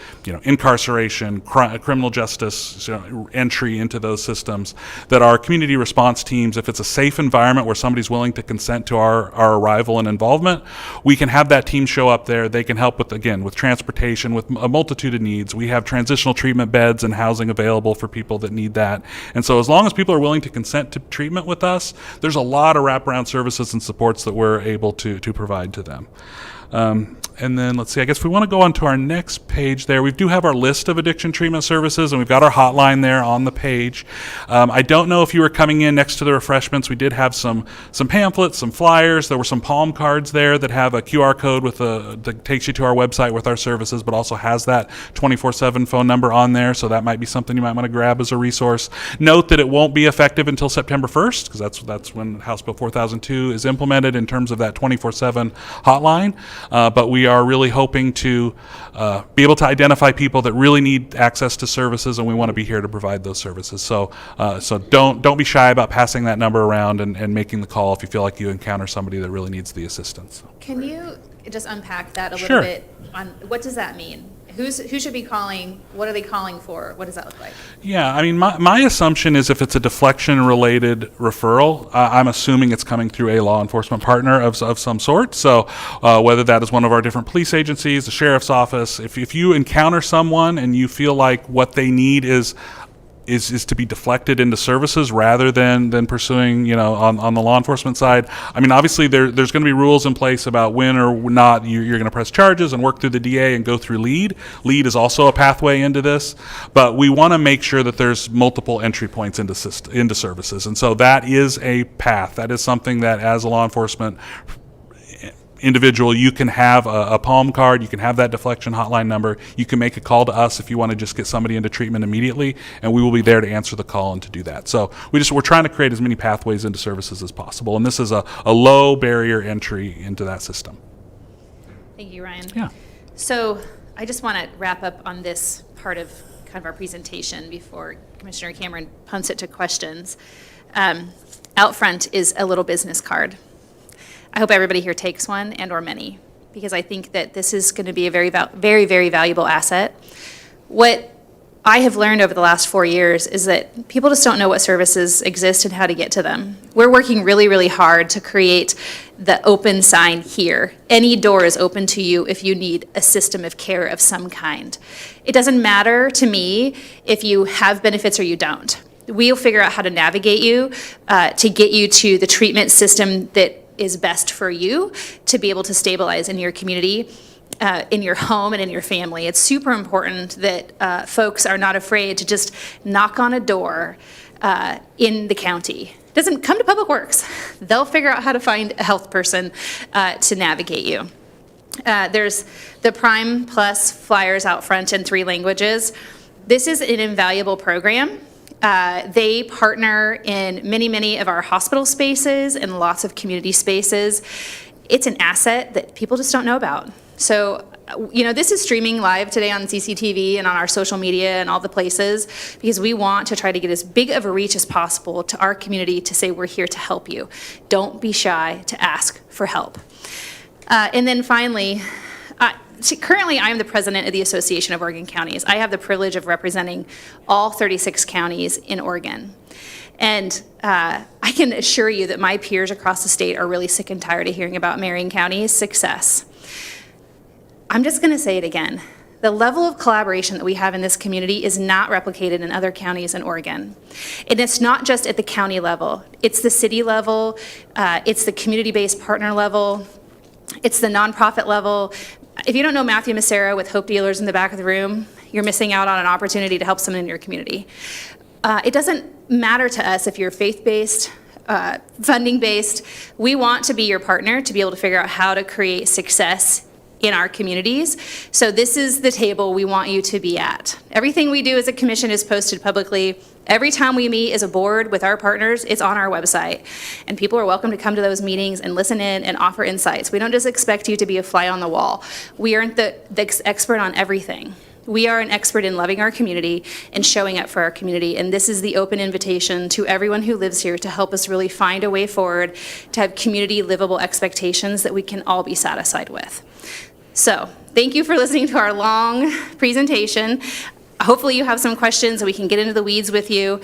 incarceration, criminal justice entry into those systems, that our community response teams, if it's a safe environment where somebody's willing to consent to our arrival and involvement, we can have that team show up there. They can help with transportation, with a multitude of needs. We have transitional treatment beds and housing available for people that need that. And so as long as people are willing to consent to treatment with us, there's a lot of wraparound services and supports that we're able to provide to them. And then let's see, I guess we want to go on to our next page there. We do have our list of addiction treatment services, and we've got our hotline there on the page. I don't know if you were coming in next to the refreshments. We did have some pamphlets, some flyers. There were some palm cards there that have a QR code that takes you to our website with our services, but also has that 24/7 phone number on there. So that might be something you might want to grab as a resource. Note that it won't be effective until September 1st, because that's when House Bill 4002 is implemented in terms of that 24/7 hotline. But we are really hoping to be able to identify people that really need access to services, and we want to be here to provide those services. So don't be shy about passing that number around and making the call if you feel like you encounter somebody that really needs the assistance. Can you just unpack that a Sure. little bit on what does that mean? Who should be calling? What are they calling for? What does that look like? Yeah, I mean, my assumption is if it's a deflection-related referral, I'm assuming it's coming through a law enforcement partner of some sort. So whether that is one of our different police agencies, the sheriff's office, if you encounter someone and you feel like what they need is to be deflected into services rather than pursuing, on the law enforcement side. I mean, obviously there's going to be rules in place about when or not you're going to press charges and work through the DA and go through lead. Lead is also a pathway into this, but we want to make sure that there's multiple entry points into services. And so that is a path. That is something that as a law enforcement individual, you can have a palm card, you can have that deflection hotline number, you can make a call to us if you want to just get somebody into treatment immediately, and we will be there to answer the call and to do that. So we're trying to create as many pathways into services as possible, and this is a low barrier entry into that system. Thank you, Ryan. Yeah. So I just want to wrap up on this part of kind of our presentation before Commissioner Cameron punts it to questions. Out front is a little business card. I hope everybody here takes one or many, because I think that this is going to be a very, very valuable asset. What I have learned over the last 4 years is that people just don't know what services exist and how to get to them. We're working really, really hard to create the open sign here. Any door is open to you if you need a system of care of some kind. It doesn't matter to me if you have benefits or you don't. We'll figure out how to navigate you to get you to the treatment system that is best for you to be able to stabilize in your community, in your home, and in your family. It's super important that folks are not afraid to just knock on a door in the county. Doesn't come to Public Works. They'll figure out how to find a health person to navigate you. There's the Prime Plus flyers out front in 3 languages. This is an invaluable program. They partner in many of our hospital spaces and lots of community spaces. It's an asset that people just don't know about. So, this is streaming live today on CCTV and on our social media and all the places, because we want to try to get as big of a reach as possible to our community to say we're here to help you. Don't be shy to ask for help. And then finally, currently, I am the president of the Association of Oregon Counties. I have the privilege of representing all 36 counties in Oregon. And I can assure you that my peers across the state are really sick and tired of hearing about Marion County's success. I'm just going to say it again. The level of collaboration that we have in this community is not replicated in other counties in Oregon. And it's not just at the county level. It's the city level. It's the community-based partner level. It's the nonprofit level. If you don't know Matthew Macero with Hope Dealers in the back of the room, you're missing out on an opportunity to help someone in your community. It doesn't matter to us if you're faith-based, funding-based. We want to be your partner to be able to figure out how to create success in our communities. So this is the table we want you to be at. Everything we do as a commission is posted publicly. Every time we meet as a board with our partners, it's on our website. And people are welcome to come to those meetings and listen in and offer insights. We don't just expect you to be a fly on the wall. We aren't the expert on everything. We are an expert in loving our community and showing up for our community. And this is the open invitation to everyone who lives here to help us really find a way forward, to have community livable expectations that we can all be satisfied with. So thank you for listening to our long presentation. Hopefully you have some questions and we can get into the weeds with you.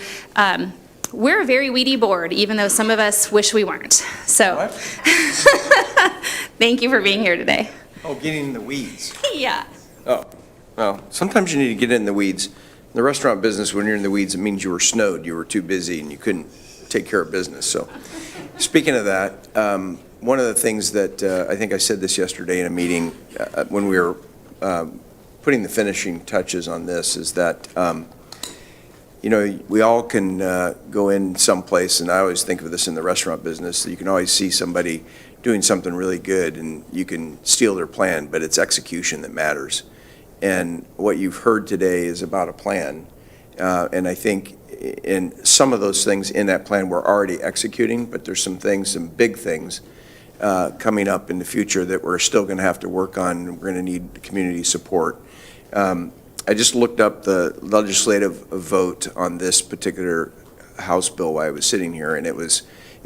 We're a very weedy board, even though some of us wish we weren't. So thank you for being here today. Oh, getting in the weeds. Yeah. Oh, well, sometimes you need to get in the weeds. In the restaurant business, when you're in the weeds, it means you were snowed, you were too busy, and you couldn't take care of business. So speaking of that, one of the things that I think I said this yesterday in a meeting when we were putting the finishing touches on this is that, we all can go in someplace, and I always think of this in the restaurant business, you can always see somebody doing something really good and you can steal their plan, but it's execution that matters. And what you've heard today is about a plan, and I think in some of those things in that plan we're already executing, but there's some big things coming up in the future that we're still going to have to work on, and we're going to need community support. I just looked up the legislative vote on this particular House bill while I was sitting here, and it was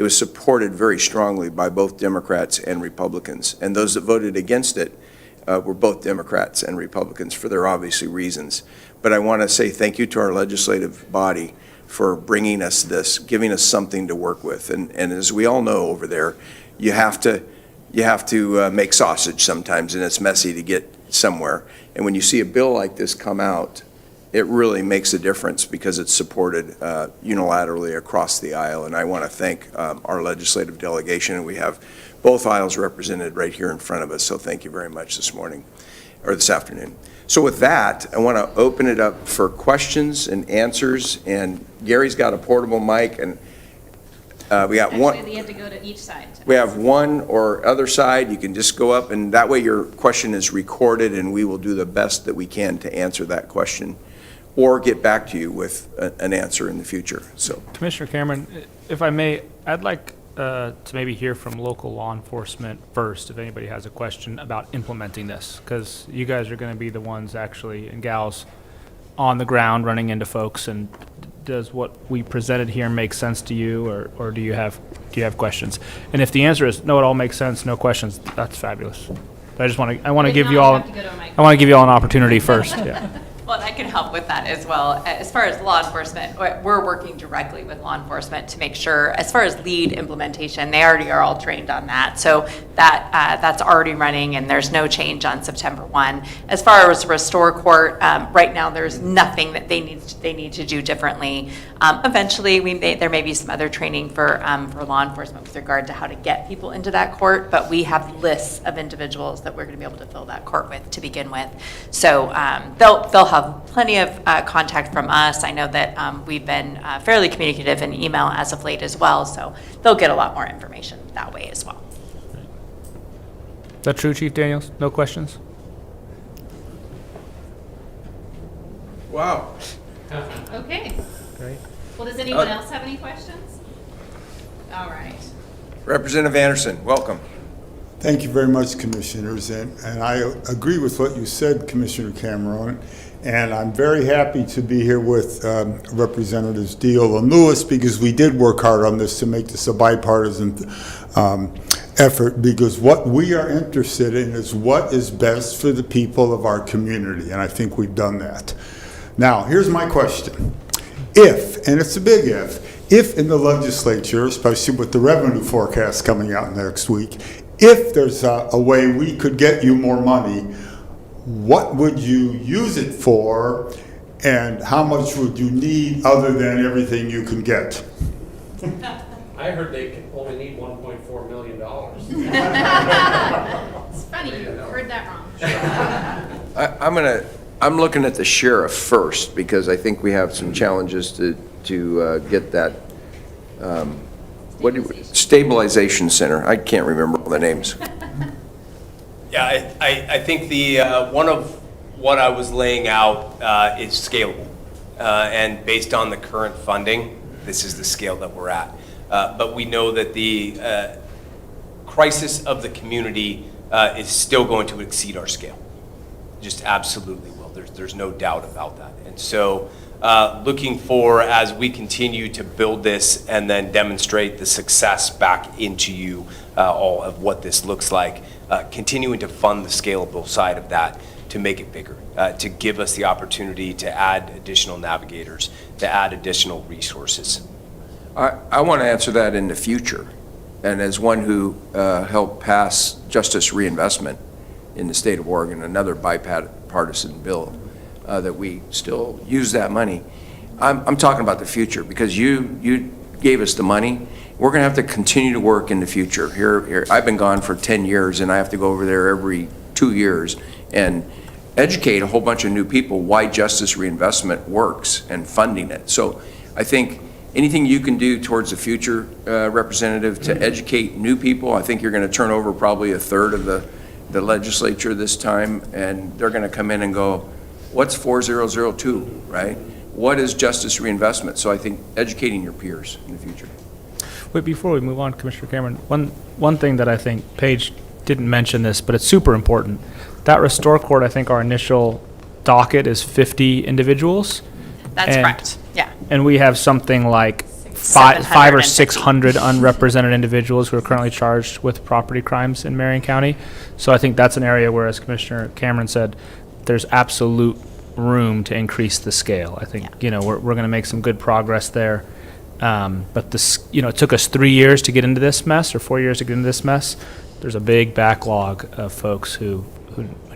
supported very strongly by both Democrats and Republicans. And those that voted against it We're both Democrats and Republicans for their obviously reasons. But I want to say thank you to our legislative body for bringing us this, giving us something to work with. And as we all know over there, you have to make sausage sometimes, and it's messy to get somewhere. And when you see a bill like this come out, it really makes a difference because it's supported unilaterally across the aisle. And I want to thank our legislative delegation, and we have both aisles represented right here in front of us. So thank you very much this morning, or this afternoon. So with that, I want to open it up for questions and answers. And Gary's got a portable mic, and we got one. Actually, you have to go to each side. We have one or other side. You can just go up, and that way your question is recorded, and we will do the best that we can to answer that question or get back to you with an answer in the future. So, Commissioner Cameron, if I may, I'd like to maybe hear from local law enforcement first, if anybody has a question about implementing this, because you guys are going to be the ones actually, and gals, on the ground running into folks. And does what we presented here make sense to you, or do you have questions? And if the answer is no, it all makes sense, no questions, that's fabulous. But I want to give you all an opportunity first. Yeah. Well, I can help with that as well. As far as law enforcement, we're working directly with law enforcement to make sure, as far as lead implementation, they already are all trained on that. So that's already running, and there's no change on September 1. As far as restore court, right now there's nothing that they need to do differently. Eventually, there may be some other training for law enforcement with regard to how to get people into that court, but we have lists of individuals that we're going to be able to fill that court with to begin with. So they'll have plenty of contact from us. I know that we've been fairly communicative in email as of late as well, so they'll get a lot more information that way as well. Is that true, Chief Daniels? No questions? wow. Okay. Great. Well, does anyone else have any questions? All right. Representative Anderson, welcome. Thank you very much, Commissioners, and I agree with what you said, Commissioner Cameron, and I'm very happy to be here with Representatives Deal and Lewis, because we did work hard on this to make this a bipartisan effort, because what we are interested in is what is best for the people of our community, and I think we've done that. Now, here's my question. If, and it's a big if in the legislature, especially with the revenue forecast coming out next week, if there's a way we could get you more money, what would you use it for, and how much would you need other than everything you can get? I heard they only need $1.4 million. It's funny, you heard that wrong. I'm looking at the sheriff first, because I think we have some challenges to get that stabilization center. I can't remember all the names. Yeah, I think the one of what I was laying out is scalable. And based on the current funding, this is the scale that we're at. But we know that the crisis of the community is still going to exceed our scale. Just absolutely will. There's no doubt about that. And so looking for, as we continue to build this and then demonstrate the success back into you all of what this looks like, continuing to fund the scalable side of that to make it bigger, to give us the opportunity to add additional navigators, to add additional resources. I want to answer that in the future. And as one who helped pass justice reinvestment in the state of Oregon, another bipartisan bill, that we still use that money. I'm talking about the future, because you gave us the money. We're going to have to continue to work in the future. Here, I've been gone for 10 years, and I have to go over there every 2 years and educate a whole bunch of new people why justice reinvestment works and funding it. So I think anything you can do towards the future, Representative, to educate new people. I think you're going to turn over probably a third of the legislature this time, and they're going to come in and go, what's 4002, right? What is justice reinvestment? So I think educating your peers in the future. Wait, before we move on, Commissioner Cameron, one thing that I think Paige didn't mention this, but it's super important. That restore court, I think our initial docket is 50 individuals. That's correct, yeah. And we have something like five or 750. 600 unrepresented individuals who are currently charged with property crimes in Marion County. So I think that's an area where, as Commissioner Cameron said, there's absolute room to increase the scale. I think, we're going to make some good progress there. But this, it took us 3 years to get into this mess, or 4 years to get into this mess. There's a big backlog of folks who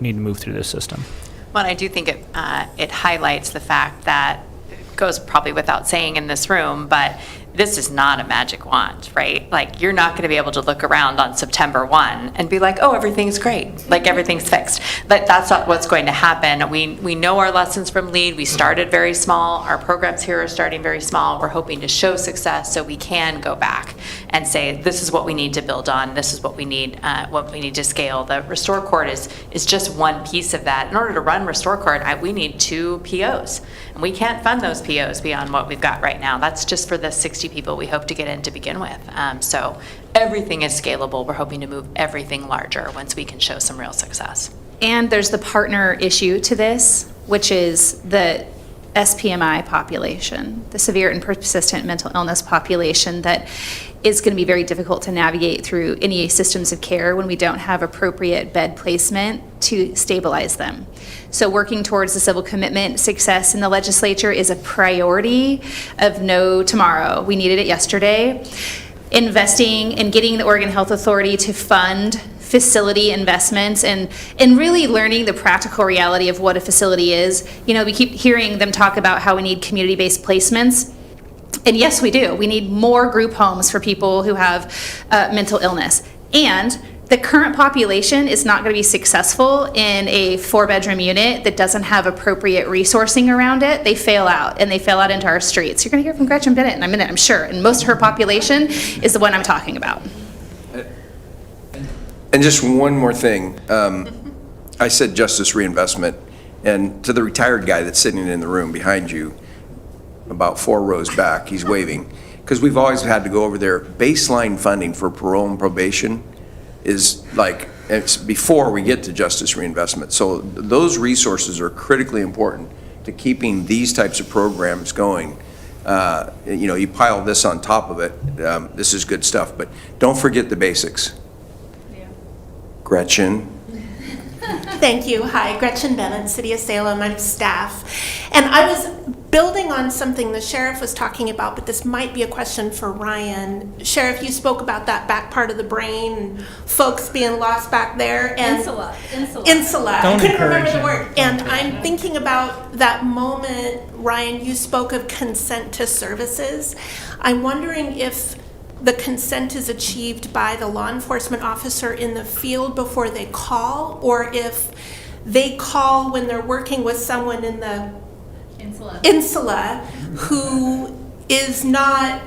need to move through this system. Well, I do think it highlights the fact that, it goes probably without saying in this room, but this is not a magic wand, right? Like, you're not going to be able to look around on September 1 and be like, oh, everything's great, like everything's fixed. But that's not what's going to happen. We know our lessons from LEAD. We started very small. Our programs here are starting very small. We're hoping to show success so we can go back and say, this is what we need to build on. This is what we need to scale. The Restore Court is just one piece of that. In order to run Restore Court, we need 2 POs. And we can't fund those POs beyond what we've got right now. That's just for the 60 people we hope to get in to begin with. So everything is scalable. We're hoping to move everything larger once we can show some real success. And there's the partner issue to this, which is the SPMI population, the severe and persistent mental illness population that is going to be very difficult to navigate through any systems of care when we don't have appropriate bed placement to stabilize them. So working towards the civil commitment success in the legislature is a priority of no tomorrow. We needed it yesterday. Investing and getting the Oregon Health Authority to fund facility investments and really learning the practical reality of what a facility is. We keep hearing them talk about how we need community-based placements. And yes, we do. We need more group homes for people who have mental illness. And the current population is not going to be successful in a 4-bedroom unit that doesn't have appropriate resourcing around it. They fail out, and they fail out into our streets. You're going to hear from Gretchen Bennett in a minute, I'm sure. And most of her population is the one I'm talking about. And just one more thing. I said justice reinvestment, and to the retired guy that's sitting in the room behind you, about 4 rows back, he's waving, because we've always had to go over there. Baseline funding for parole and probation is like, it's before we get to justice reinvestment. So those resources are critically important to keeping these types of programs going. You pile this on top of it, this is good stuff, but don't forget the basics. Yeah. Gretchen. Thank you. Hi, Gretchen Bennett, City of Salem. I'm staff. And I was building on something the sheriff was talking about, but this might be a question for Ryan. Sheriff, you spoke about that back part of the brain and folks being lost back there. And Insula. I couldn't remember the word. And I'm thinking about that moment, Ryan, you spoke of consent to services. I'm wondering if the consent is achieved by the law enforcement officer in the field before they call, or if they call when they're working with someone in the insula who is not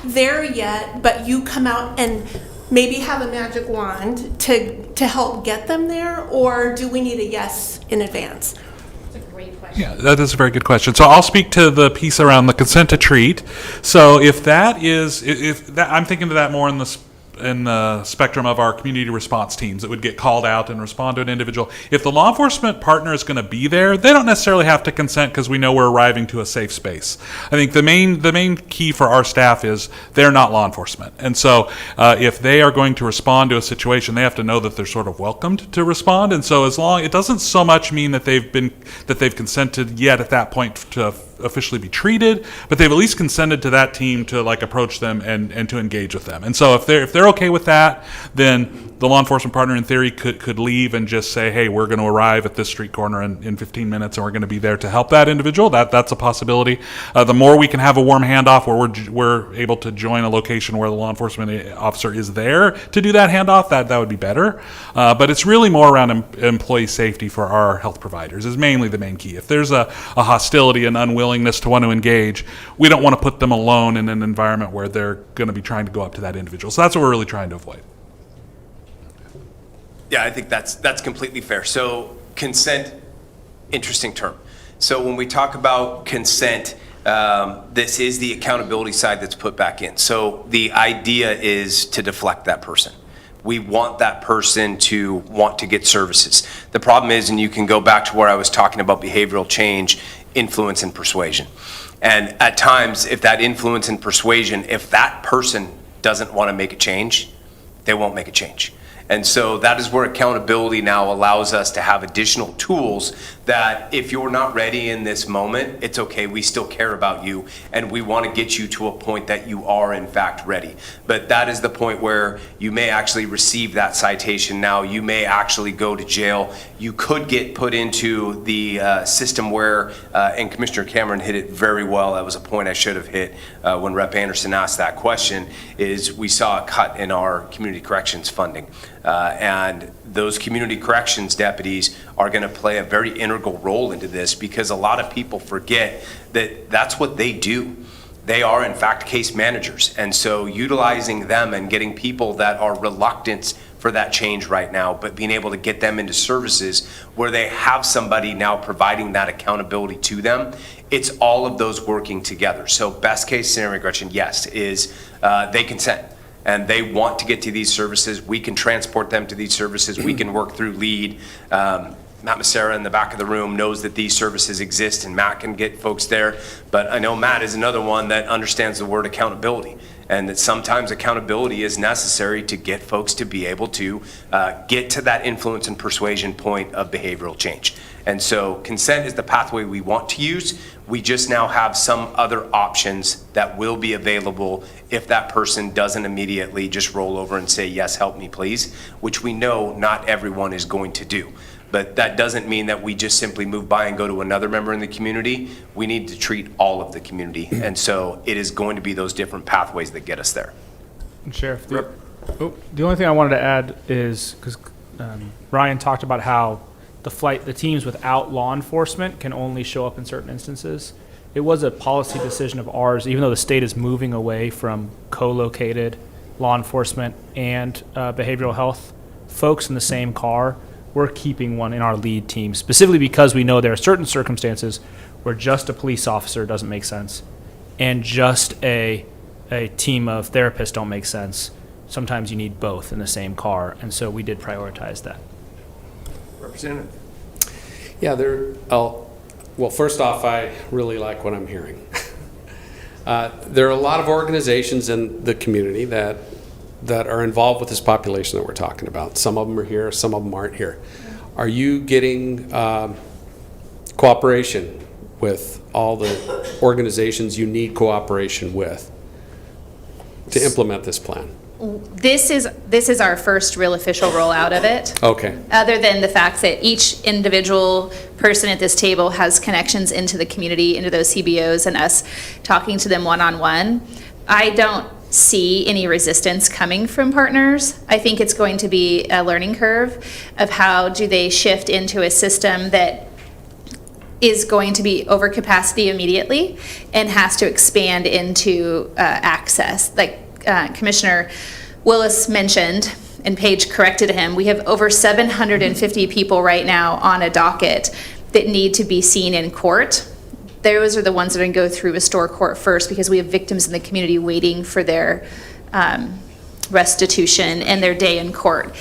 there yet, but you come out and maybe have a magic wand to help get them there, or do we need a yes in advance? Yeah, that is a very good question. So I'll speak to the piece around the consent to treat. So if that, I'm thinking of that more in the spectrum of our community response teams that would get called out and respond to an individual. If the law enforcement partner is going to be there, they don't necessarily have to consent because we know we're arriving to a safe space. I think the main key for our staff is they're not law enforcement. And so if they are going to respond to a situation, they have to know that they're sort of welcomed to respond. And so it doesn't so much mean that they've consented yet at that point to officially be treated, but they've at least consented to that team to approach them and to engage with them. And so if they're okay with that, then the law enforcement partner in theory could leave and just say, hey, we're going to arrive at this street corner in 15 minutes and we're going to be there to help that individual. That's a possibility. The more we can have a warm handoff where we're able to join a location where the law enforcement officer is there to do that handoff, that would be better. But it's really more around employee safety for our health providers is mainly the main key. If there's a hostility and unwillingness to want to engage, we don't want to put them alone in an environment where they're going to be trying to go up to that individual. So that's what we're really trying to avoid. Yeah, I think that's completely fair. So consent, interesting term. So when we talk about consent, this is the accountability side that's put back in. So the idea is to deflect that person. We want that person to want to get services. The problem is, and you can go back to where I was talking about behavioral change, influence and persuasion. And at times, if that influence and persuasion, if that person doesn't want to make a change, they won't make a change. And so that is where accountability now allows us to have additional tools that if you're not ready in this moment, it's okay, we still care about you and we want to get you to a point that you are in fact ready. But that is the point where you may actually receive that citation now, you may actually go to jail, you could get put into the system where, and Commissioner Cameron hit it very well, that was a point I should have hit when Rep. Anderson asked that question, is we saw a cut in our community corrections funding. And those community corrections deputies are going to play a very integral role into this because a lot of people forget that that's what they do. They are, in fact, case managers. And so utilizing them and getting people that are reluctant for that change right now, but being able to get them into services where they have somebody now providing that accountability to them, it's all of those working together. So best case scenario, Gretchen, yes, is they consent. And they want to get to these services. We can transport them to these services. We can work through LEAD. Matt Massera in the back of the room knows that these services exist and Matt can get folks there. But I know Matt is another one that understands the word accountability and that sometimes accountability is necessary to get folks to be able to get to that influence and persuasion point of behavioral change. And so consent is the pathway we want to use. We just now have some other options that will be available if that person doesn't immediately just roll over and say, yes, help me please, which we know not everyone is going to do. But that doesn't mean that we just simply move by and go to another member in the community. We need to treat all of the community. And so it is going to be those different pathways that get us there. Sheriff, the only thing I wanted to add is, because Ryan talked about how the teams without law enforcement can only show up in certain instances. It was a policy decision of ours, even though the state is moving away from co-located law enforcement and behavioral health folks in the same car. We're keeping one in our lead team, specifically because we know there are certain circumstances where just a police officer doesn't make sense and just a team of therapists don't make sense. Sometimes you need both in the same car, and so we did prioritize that. Representative. Yeah, well, first off, I really like what I'm hearing. There are a lot of organizations in the community that are involved with this population that we're talking about. Some of them are here, some of them aren't here. Are you getting cooperation with all the organizations you need cooperation with to implement this plan? This is our first real official rollout of it. Okay. Other than the fact that each individual person at this table has connections into the community, into those CBOs, and us talking to them one-on-one, I don't see any resistance coming from partners. I think it's going to be a learning curve of how do they shift into a system that is going to be over capacity immediately and has to expand into access. Like Commissioner Willis mentioned, and Paige corrected him, we have over 750 people right now on a docket that need to be seen in court. Those are the ones that are going to go through restore court first because we have victims in the community waiting for their restitution and their day in court.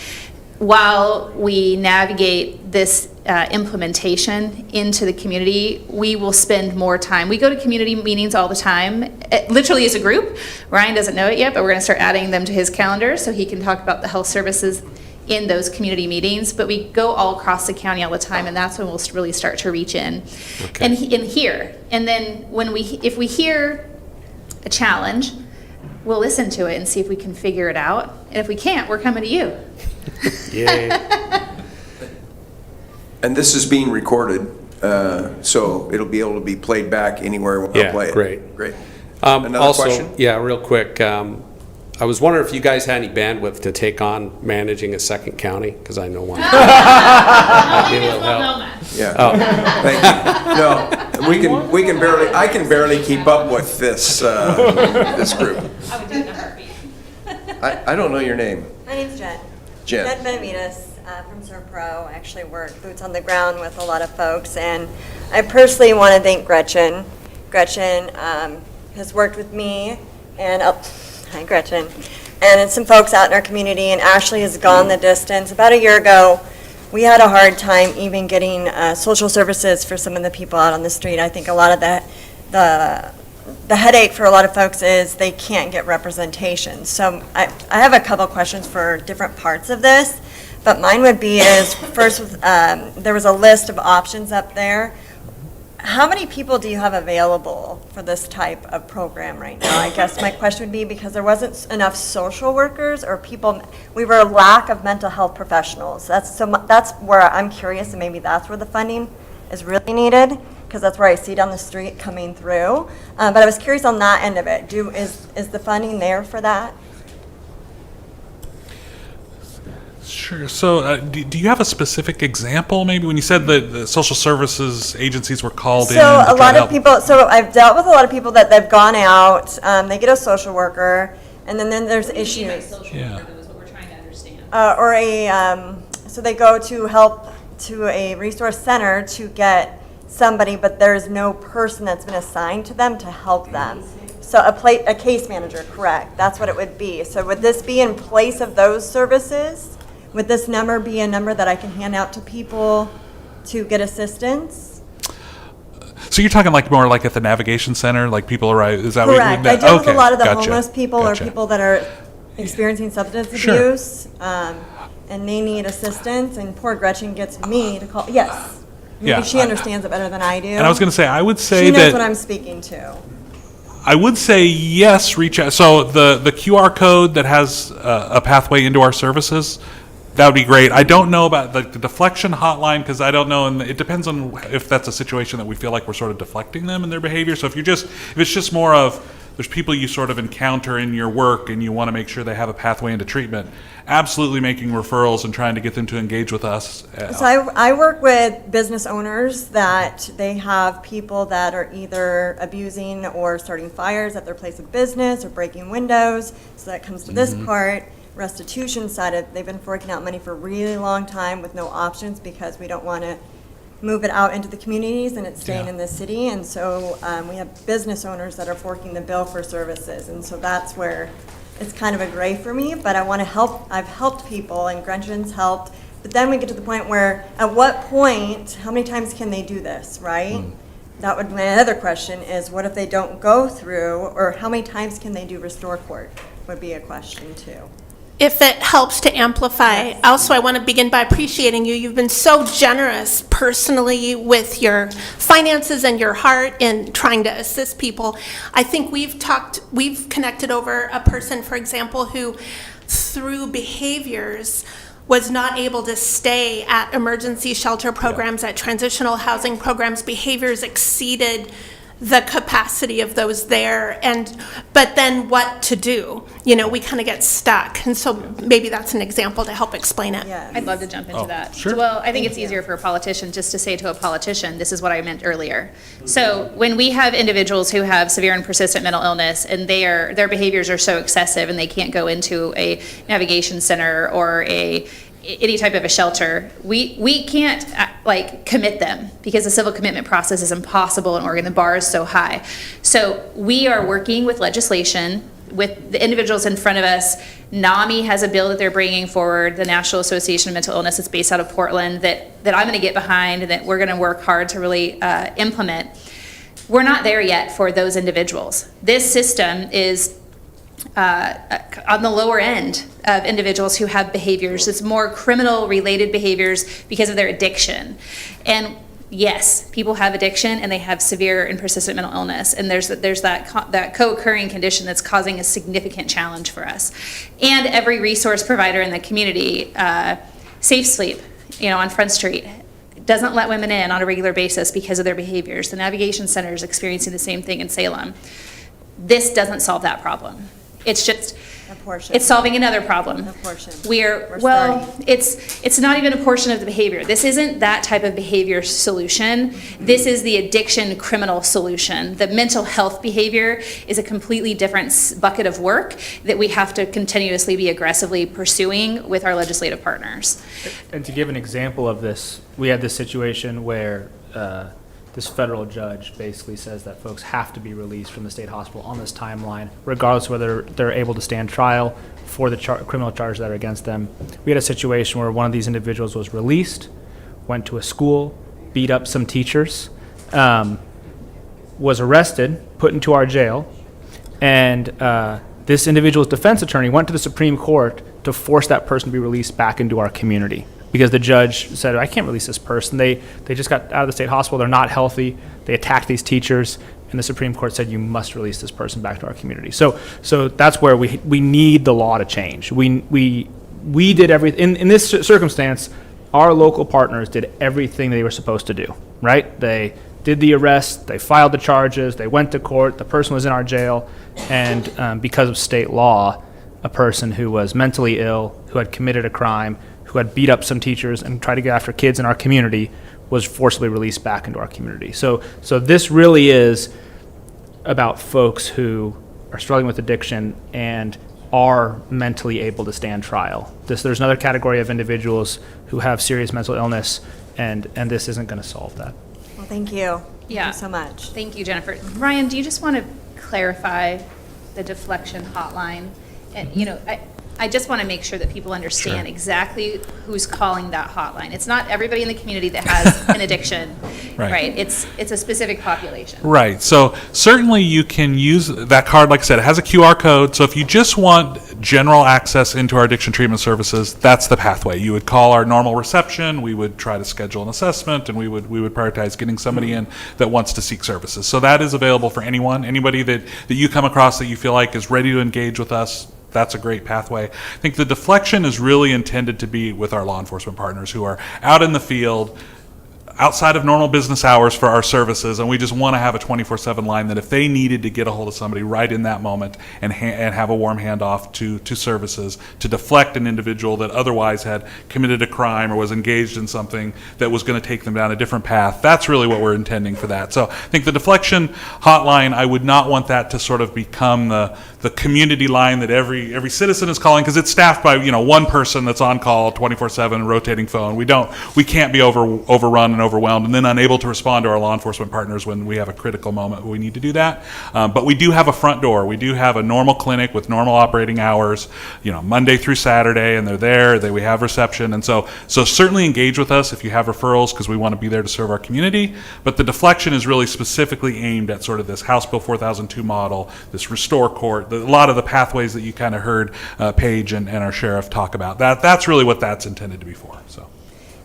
While we navigate this implementation into the community, we will spend more time. We go to community meetings all the time, literally as a group. Ryan doesn't know it yet, but we're going to start adding them to his calendar so he can talk about the health services in those community meetings. But we go all across the county all the time, and that's when we'll really start to reach in and hear. And then if we hear a challenge, we'll listen to it and see if we can figure it out. And if we can't, we're coming to you. Yeah. And this is being recorded, so it'll be able to be played back anywhere we'll play it. Great. Another also, question? Yeah, real quick. I was wondering if you guys had any bandwidth to take on managing a second county, because I know one. That'd be a little help. Yeah. Oh. Thank you. No, we can barely. I can barely keep up with this this group. I would do it in a heartbeat. I don't know your name. My name's Jen. Jen Benavides from ServPro. I actually work boots on the ground with a lot of folks, and I personally want to thank Gretchen. Gretchen has worked with me, and hi Gretchen, and some folks out in our community, and Ashley has gone the distance. About a year ago, we had a hard time even getting social services for some of the people out on the street. I think a lot of the headache for a lot of folks is they can't get representation. So I have a couple questions for different parts of this, but mine would be is first, there was a list of options up there. How many people do you have available for this type of program right now? I guess my question would be because there wasn't enough social workers or people, we were a lack of mental health professionals. That's where I'm curious, and maybe that's where the funding is really needed, because that's where I see down the street coming through. But I was curious on that end of it. Is the funding there for that? Sure. So do you have a specific example, maybe, when you said that the social services agencies were called in? So a lot of people, so I've dealt with a lot of people that they've gone out, they get a social worker, and then there's issues. Social worker, is what we're trying to understand. Or so they go to help to a resource center to get somebody, but there's no person that's been assigned to them to help them. So a case manager, correct, that's what it would be. So would this be in place of those services? Would this number be a number that I can hand out to people to get assistance? So you're talking like more like at the navigation center, like people arrive, is that correct. what you I deal with a lot of the gotcha. homeless people Gotcha. or people that are experiencing substance abuse, and they need assistance, and poor Gretchen gets me to call, yes. Maybe Yeah, she understands it better than I do. And I was going to say, I would say she knows that what I'm speaking to. I would say yes, reach out. So the QR code that has a pathway into our services, that would be great. I don't know about the deflection hotline because I don't know, and it depends on if that's a situation that we feel like we're sort of deflecting them in their behavior. So if it's just more of there's people you sort of encounter in your work and you want to make sure they have a pathway into treatment, absolutely making referrals and trying to get them to engage with us. So I work with business owners that they have people that are either abusing or starting fires at their place of business or breaking windows. So that comes to this part. Restitution side of, they've been forking out money for a really long time with no options because we don't want to move it out into the communities and it's staying in the city. And so we have business owners that are forking the bill for services. And so that's where it's kind of a gray for me, but I want to help. I've helped people and Gretchen's helped. But then we get to the point where at what point, how many times can they do this, right? That would, my other question is what if they don't go through, or how many times can they do restore court would be a question too. If it helps to amplify, also I want to begin by appreciating you. You've been so generous personally with your finances and your heart in trying to assist people. I think we've connected over a person, for example, who through behaviors was not able to stay at emergency shelter programs, at transitional housing programs. Behaviors exceeded the capacity of those there, but then what to do? You know, we kind of get stuck, and so maybe that's an example to help explain it. Yeah. I'd love to jump into that. sure. Well, I think it's easier for a politician just to say to a politician, this is what I meant earlier. So when we have individuals who have severe and persistent mental illness and their behaviors are so excessive and they can't go into a navigation center or any type of a shelter, we can't commit them because the civil commitment process is impossible in Oregon. The bar is so high. So we are working with legislation with the individuals in front of us. NAMI has a bill that they're bringing forward, the National Association of Mental Illness. It's based out of Portland that I'm going to get behind and that we're going to work hard to really implement. We're not there yet for those individuals. This system is on the lower end of individuals who have behaviors. It's more criminal related behaviors because of their addiction. And yes, people have addiction and they have severe and persistent mental illness. And there's that co-occurring condition that's causing a significant challenge for us. And every resource provider in the community, Safe Sleep, on Front Street, doesn't let women in on a regular basis because of their behaviors. The Navigation Center is experiencing the same thing in Salem. This doesn't solve that problem. It's just, it's solving another problem. A portion. It's not even a portion of the behavior. This isn't that type of behavior solution. This is the addiction criminal solution. The mental health behavior is a completely different bucket of work that we have to continuously be aggressively pursuing with our legislative partners. And to give an example of this, we had this situation where this federal judge basically says that folks have to be released from the state hospital on this timeline, regardless of whether they're able to stand trial for the criminal charges that are against them. We had a situation where one of these individuals was released, went to a school, beat up some teachers, was arrested, put into our jail, and this individual's defense attorney went to the Supreme Court to force that person to be released back into our community, because the judge said, I can't release this person. They just got out of the state hospital. They're not healthy. They attacked these teachers. And the Supreme Court said, you must release this person back to our community. So that's where we need the law to change. We did everything. In this circumstance, our local partners did everything they were supposed to do, right? They did the arrest. They filed the charges. They went to court. The person was in our jail. And because of state law, a person who was mentally ill, who had committed a crime, who had beat up some teachers and tried to get after kids in our community, was forcibly released back into our community. So this really is about folks who are struggling with addiction and are mentally able to stand trial. There's another category of individuals who have serious mental illness, and this isn't going to solve that. Well, thank you. Yeah. Thank you so much. Thank you, Jennifer. Ryan, do you just want to clarify the deflection hotline? And, you know, I just want to make sure that people understand exactly who's calling that hotline. It's not everybody in the community that has an addiction, right? It's a specific population. Right. So certainly you can use that card. Like I said, it has a QR code. So if you just want general access into our addiction treatment services, that's the pathway. You would call our normal reception. We would try to schedule an assessment, and we would prioritize getting somebody in that wants to seek services. So that is available for anyone, anybody that you come across that you feel like is ready to engage with us. That's a great pathway. I think the deflection is really intended to be with our law enforcement partners who are out in the field, outside of normal business hours for our services, and we just want to have a 24/7 line that if they needed to get a hold of somebody right in that moment and have a warm handoff to services to deflect an individual that otherwise had committed a crime or was engaged in something that was going to take them down a different path, that's really what we're intending for that. So I think the deflection hotline, I would not want that to sort of become the community line that every citizen is calling, because it's staffed by one person that's on call 24/7, rotating phone. We can't be overrun and overwhelmed and then unable to respond to our law enforcement partners when we have a critical moment where we need to do that. But we do have a front door. We do have a normal clinic with normal operating hours, Monday through Saturday, and they're there. We have reception, and so certainly engage with us if you have referrals, because we want to be there to serve our community. But the deflection is really specifically aimed at sort of this House Bill 4002 model, this restore court, a lot of the pathways that you kind of heard Paige and our sheriff talk about. That's really what that's intended to be for. So.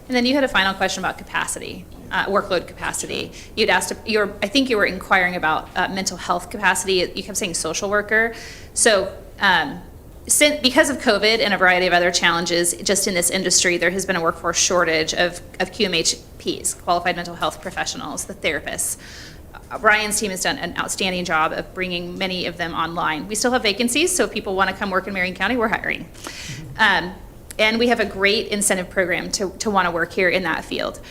And then you had a final question about capacity, workload capacity. You'd asked, I think you were inquiring about mental health capacity. You kept saying social worker. So because of COVID and a variety of other challenges, just in this industry, there has been a workforce shortage of QMHPs, qualified mental health professionals, the therapists. Ryan's team has done an outstanding job of bringing many of them online. We still have vacancies, so if people want to come work in Marion County, we're hiring. And we have a great incentive program to want to work here in that field.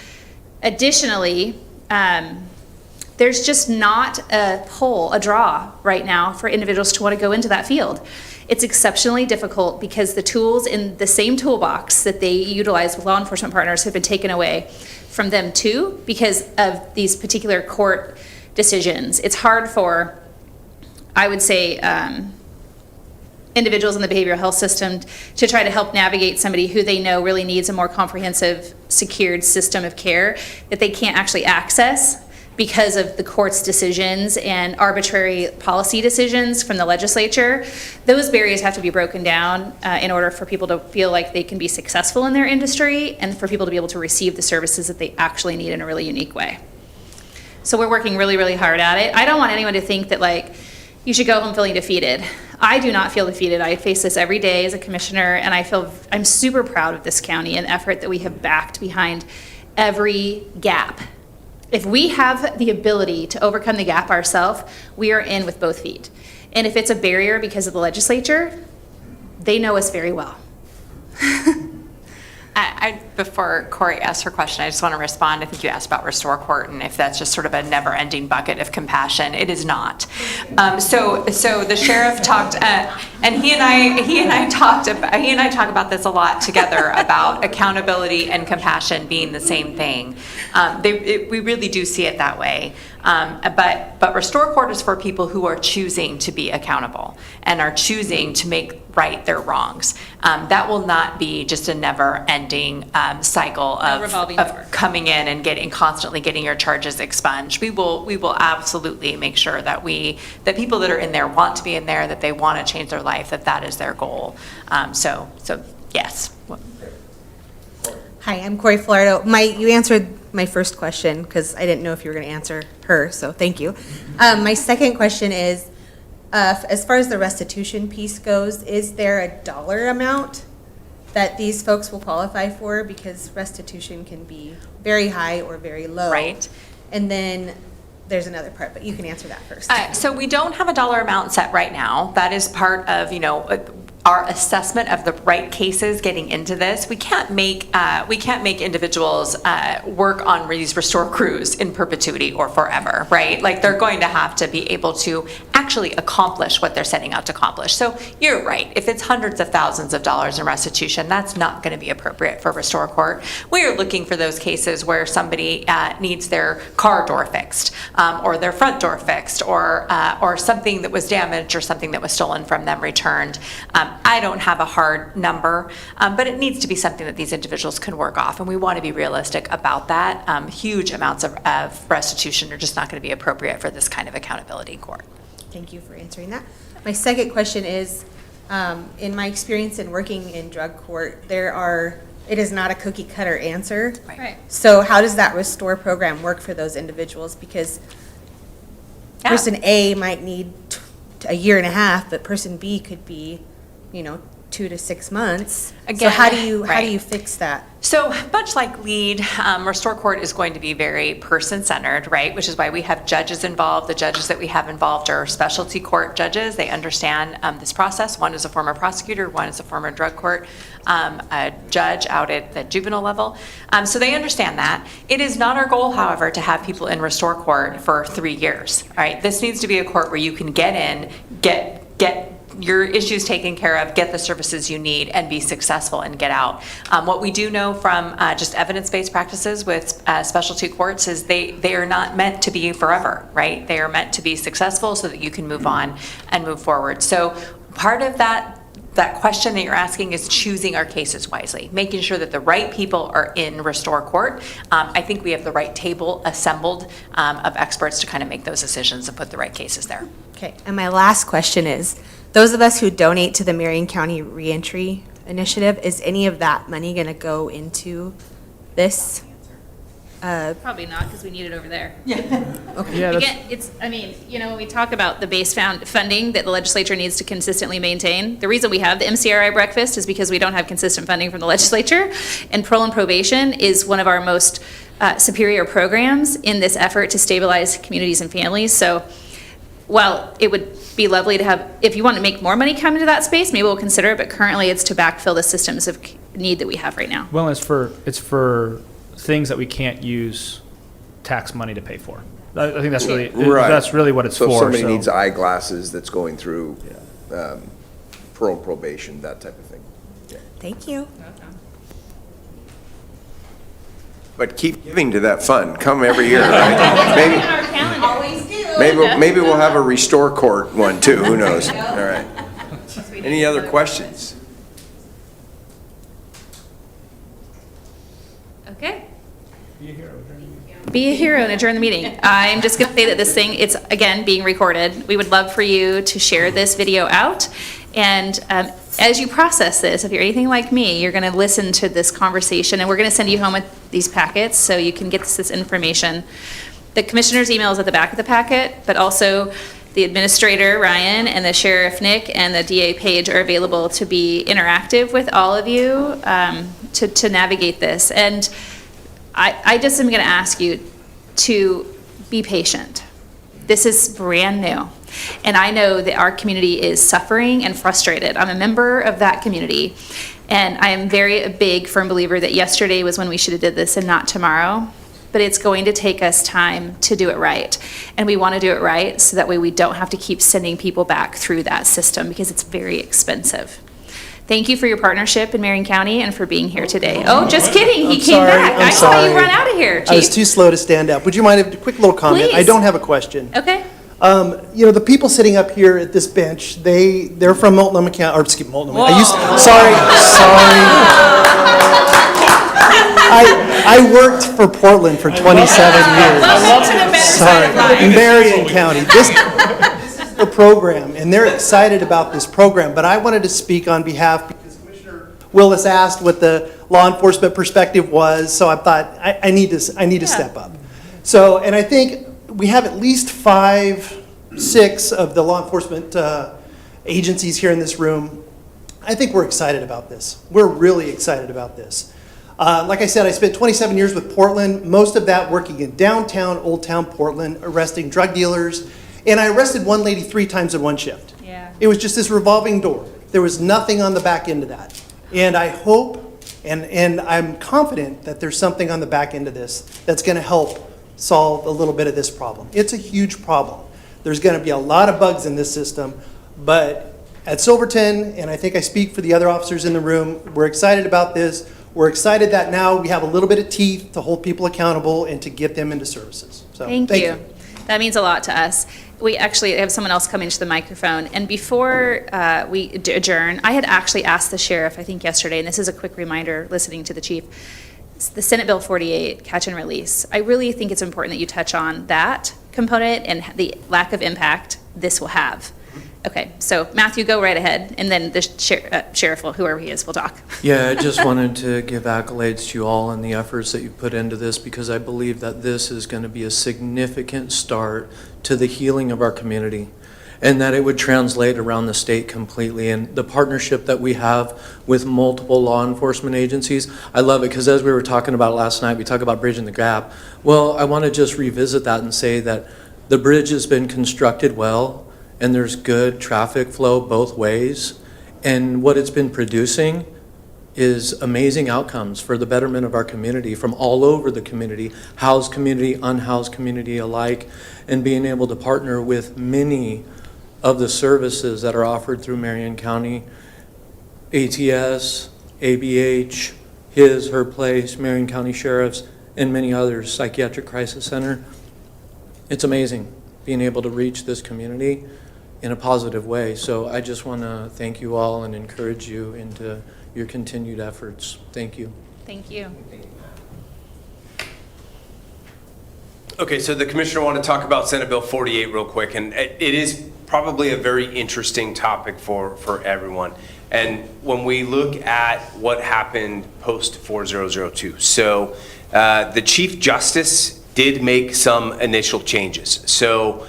Additionally, there's just not a draw right now for individuals to want to go into that field. It's exceptionally difficult because the tools in the same toolbox that they utilize with law enforcement partners have been taken away from them too because of these particular court decisions. It's hard for, I would say, individuals in the behavioral health system to try to help navigate somebody who they know really needs a more comprehensive, secured system of care that they can't actually access because of the court's decisions and arbitrary policy decisions from the legislature. Those barriers have to be broken down in order for people to feel like they can be successful in their industry and for people to be able to receive the services that they actually need in a really unique way. So we're working really, really hard at it. I don't want anyone to think that you should go home feeling defeated. I do not feel defeated. I face this every day as a commissioner, and I'm super proud of this county and the effort that we have backed behind every gap. If we have the ability to overcome the gap ourselves, we are in with both feet. And if it's a barrier because of the legislature, they know us very well. Before Corey asks her question, I just want to respond. I think you asked about Restore Court and if that's just sort of a never-ending bucket of compassion. It is not. So the sheriff talked, and he and I talk about this a lot together about accountability and compassion being the same thing. We really do see it that way. But Restore Court is for people who are choosing to be accountable and are choosing to make right their wrongs. That will not be just a never-ending cycle of coming in and constantly getting your charges expunged. We will absolutely make sure that people that are in there want to be in there, that they want to change their life, that is their goal. So yes. Hi, I'm Corey Florado. You answered my first question because I didn't know if you were going to answer her, so thank you. My second question is, as far as the restitution piece goes, is there a dollar amount that these folks will qualify for? Because restitution can be very high or very low. Right. And then there's another part, but you can answer that first. So we don't have a dollar amount set right now. That is part of, our assessment of the right cases getting into this. We can't make individuals work on these restore crews in perpetuity or forever, right? Like they're going to have to be able to actually accomplish what they're setting out to accomplish. So you're right. If it's hundreds of thousands of dollars in restitution, that's not going to be appropriate for Restore Court. We are looking for those cases where somebody needs their car door fixed, or their front door fixed, or something that was damaged or something that was stolen from them returned. I don't have a hard number, but it needs to be something that these individuals can work off, and we want to be realistic about that. Huge amounts of restitution are just not going to be appropriate for this kind of accountability court. Thank you for answering that. My second question is, in my experience in working in drug court, it is not a cookie cutter answer. Right. So how does that restore program work for those individuals? Because person A might need a year and a half, but person B could be 2 to 6 months. Again, so how do you fix that? So much like LEAD, Restore Court is going to be very person-centered, right? Which is why we have judges involved. The judges that we have involved are specialty court judges. They understand this process. One is a former prosecutor, one is a former drug court a judge out at the juvenile level. So they understand that. It is not our goal, however, to have people in Restore Court for 3 years, all right? This needs to be a court where you can get in, get your issues taken care of, get the services you need, and be successful and get out. What we do know from just evidence-based practices with specialty courts is they are not meant to be forever, right? They are meant to be successful so that you can move on and move forward. So part of that question that you're asking is choosing our cases wisely, making sure that the right people are in Restore Court. I think we have the right table assembled of experts to kind of make those decisions and put the right cases there. Okay, and my last question is, those of us who donate to the Marion County Reentry Initiative, is any of that money going to go into this? Probably not, because we need it over there. Yeah. Okay. Yeah, Again, when we talk about the base funding that the legislature needs to consistently maintain, the reason we have the MCRI breakfast is because we don't have consistent funding from the legislature, and parole and probation is one of our most superior programs in this effort to stabilize communities and families. So while it would be lovely to have, if you want to make more money come into that space, maybe we'll consider it, but currently it's to backfill the systems of need that we have right now. Well, it's for things that we can't use tax money to pay for. I think that's really that's really what it's so for. If somebody needs eyeglasses that's going through parole and probation, that type of thing. Yeah. Thank you. But keep giving to that fund. Come every year, right? Always do. Maybe we'll have a Restore Court one too. Who knows? All right. Any other questions? Okay. Be a hero and adjourn the meeting. I'm just going to say that this thing, it's again being recorded. We would love for you to share this video out. And as you process this, if you're anything like me, you're going to listen to this conversation, and we're going to send you home with these packets so you can get this information. The commissioner's email is at the back of the packet, but also the administrator, Ryan, and the sheriff, Nick, and the DA, Paige, are available to be interactive with all of you to navigate this. And I just am going to ask you to be patient. This is brand new. And I know that our community is suffering and frustrated. I'm a member of that community. And I am a big firm believer that yesterday was when we should have did this and not tomorrow. But it's going to take us time to do it right. And we want to do it right so that way we don't have to keep sending people back through that system because it's very expensive. Thank you for your partnership in Marion County and for being here today. Oh, just kidding, he came back. I saw you run out of here, Chief. I was too slow to stand up. Would you mind a quick little comment? I Please. don't have a question. Okay. You know, the people sitting up here at this bench, they're from Multnomah County, or excuse me, Multnomah. I worked for Portland for 27 years. Sorry, Marion County. This is the program, and they're excited about this program, but I wanted to speak on behalf, because Commissioner Willis asked what the law enforcement perspective was, so I thought, I need to step up. So, and I think we have at least 5, 6 of the law enforcement agencies here in this room. I think we're excited about this. We're really excited about this. Like I said, I spent 27 years with Portland, most of that working in downtown, Old Town Portland, arresting drug dealers. And I arrested one lady 3 times in one shift. Yeah. It was just this revolving door. There was nothing on the back end of that. And I hope, and I'm confident that there's something on the back end of this that's going to help solve a little bit of this problem. It's a huge problem. There's going to be a lot of bugs in this system, but at Silverton, and I think I speak for the other officers in the room, we're excited about this. We're excited that now we have a little bit of teeth to hold people accountable and to get them into services. So Thank you. That means a lot to us. We actually have someone else coming to the microphone. And before we adjourn, I had actually asked the sheriff, I think yesterday, and this is a quick reminder listening to the chief, the Senate Bill 48, catch and release. I really think it's important that you touch on that component and the lack of impact this will have. Okay, so Matthew, go right ahead, and then the sheriff, whoever he is, will talk. Yeah, I just wanted to give accolades to you all and the efforts that you put into this, because I believe that this is going to be a significant start to the healing of our community, and that it would translate around the state completely. And the partnership that we have with multiple law enforcement agencies, I love it, because as we were talking about last night, we talk about bridging the gap. Well, I want to just revisit that and say that the bridge has been constructed well, and there's good traffic flow both ways. And what it's been producing is amazing outcomes for the betterment of our community from all over the community, housed community, unhoused community alike, and being able to partner with many of the services that are offered through Marion County, ATS, ABH, Her Place, Marion County Sheriffs, and many others, Psychiatric Crisis Center. It's amazing being able to reach this community in a positive way. So I just want to thank you all and encourage you into your continued efforts. Thank you. Thank you. Okay, so the commissioner wanted to talk about Senate Bill 48 real quick, and it is probably a very interesting topic for everyone. And when we look at what happened post 4002, so the Chief Justice did make some initial changes. So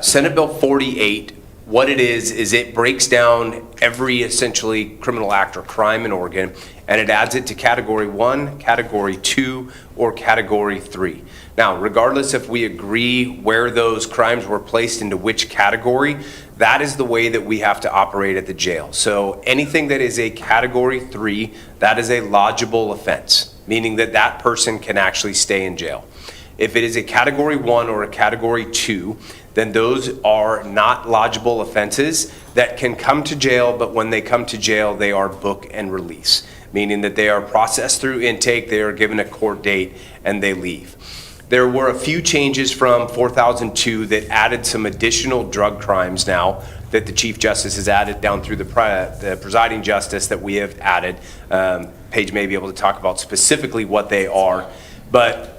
Senate Bill 48, what it is it breaks down every essentially criminal act or crime in Oregon, and it adds it to Category 1, Category 2, or Category 3. Now, regardless if we agree where those crimes were placed into which category, that is the way that we have to operate at the jail. So anything that is a Category 3, that is a lodgeable offense, meaning that that person can actually stay in jail. If it is a Category 1 or a Category 2, then those are not lodgeable offenses that can come to jail, but when they come to jail, they are book and release, meaning that they are processed through intake, they are given a court date, and they leave. There were a few changes from 4002 that added some additional drug crimes now that the Chief Justice has added down through the presiding justice that we have added. Paige may be able to talk about specifically what they are, but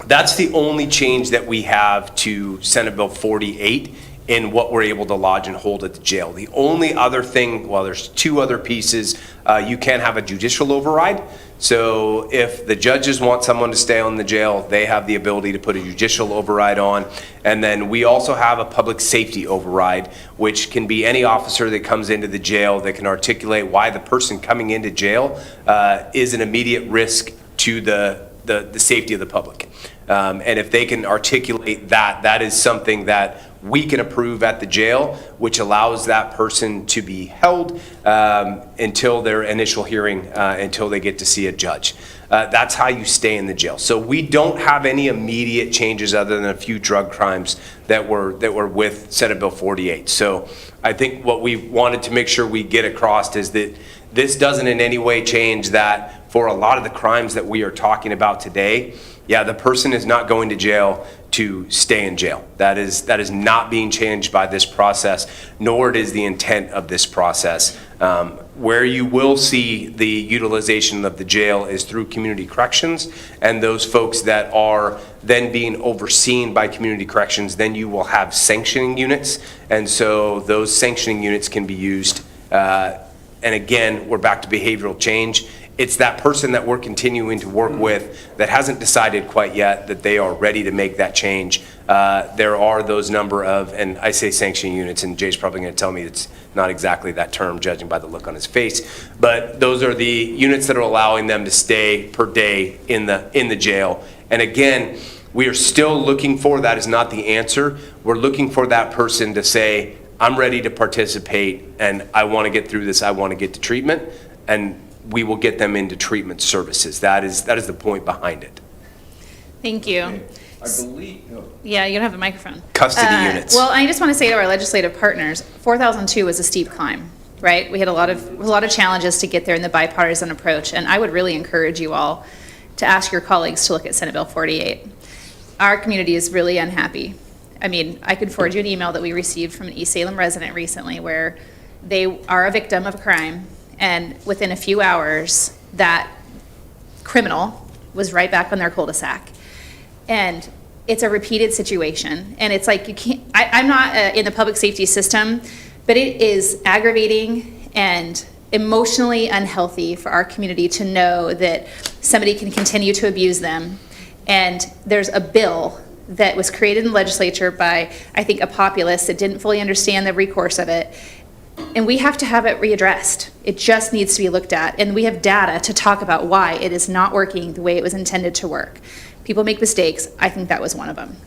that's the only change that we have to Senate Bill 48 in what we're able to lodge and hold at the jail. The only other thing, well, there's 2 other pieces. You can have a judicial override. So if the judges want someone to stay on the jail, they have the ability to put a judicial override on. And then we also have a public safety override, which can be any officer that comes into the jail that can articulate why the person coming into jail is an immediate risk to the safety of the public. And if they can articulate that, that is something that we can approve at the jail, which allows that person to be held until their initial hearing, until they get to see a judge. That's how you stay in the jail. So we don't have any immediate changes other than a few drug crimes that were with Senate Bill 48. So I think what we wanted to make sure we get across is that this doesn't in any way change that for a lot of the crimes that we are talking about today. Yeah, the person is not going to jail to stay in jail. That is not being changed by this process, nor is the intent of this process. Where you will see the utilization of the jail is through community corrections, and those folks that are then being overseen by community corrections, then you will have sanctioning units, and so those sanctioning units can be used. And again, we're back to behavioral change. It's that person that we're continuing to work with that hasn't decided quite yet that they are ready to make that change. There are those number of, and I say sanctioning units, and Jay's probably going to tell me it's not exactly that term, judging by the look on his face, but those are the units that are allowing them to stay per day in the jail. And again, we are still looking for, that is not the answer. We're looking for that person to say, I'm ready to participate and I want to get through this, I want to get to treatment, and we will get them into treatment services. That is the point behind it. Thank you. I believe. Yeah, you don't have the microphone. Custody units. Well, I just want to say to our legislative partners, 4002 was a steep climb, right? We had a lot of challenges to get there in the bipartisan approach, and I would really encourage you all to ask your colleagues to look at Senate Bill 48. Our community is really unhappy. I mean, I could forward you an email that we received from an East Salem resident recently where they are a victim of a crime, and within a few hours, that criminal was right back on their cul-de-sac. And it's a repeated situation. And it's like, you can't, I'm not in the public safety system, but it is aggravating and emotionally unhealthy for our community to know that somebody can continue to abuse them. And there's a bill that was created in the legislature by, I think, a populist that didn't fully understand the recourse of it. And we have to have it readdressed. It just needs to be looked at. And we have data to talk about why it is not working the way it was intended to work. People make mistakes. I think that was one of them.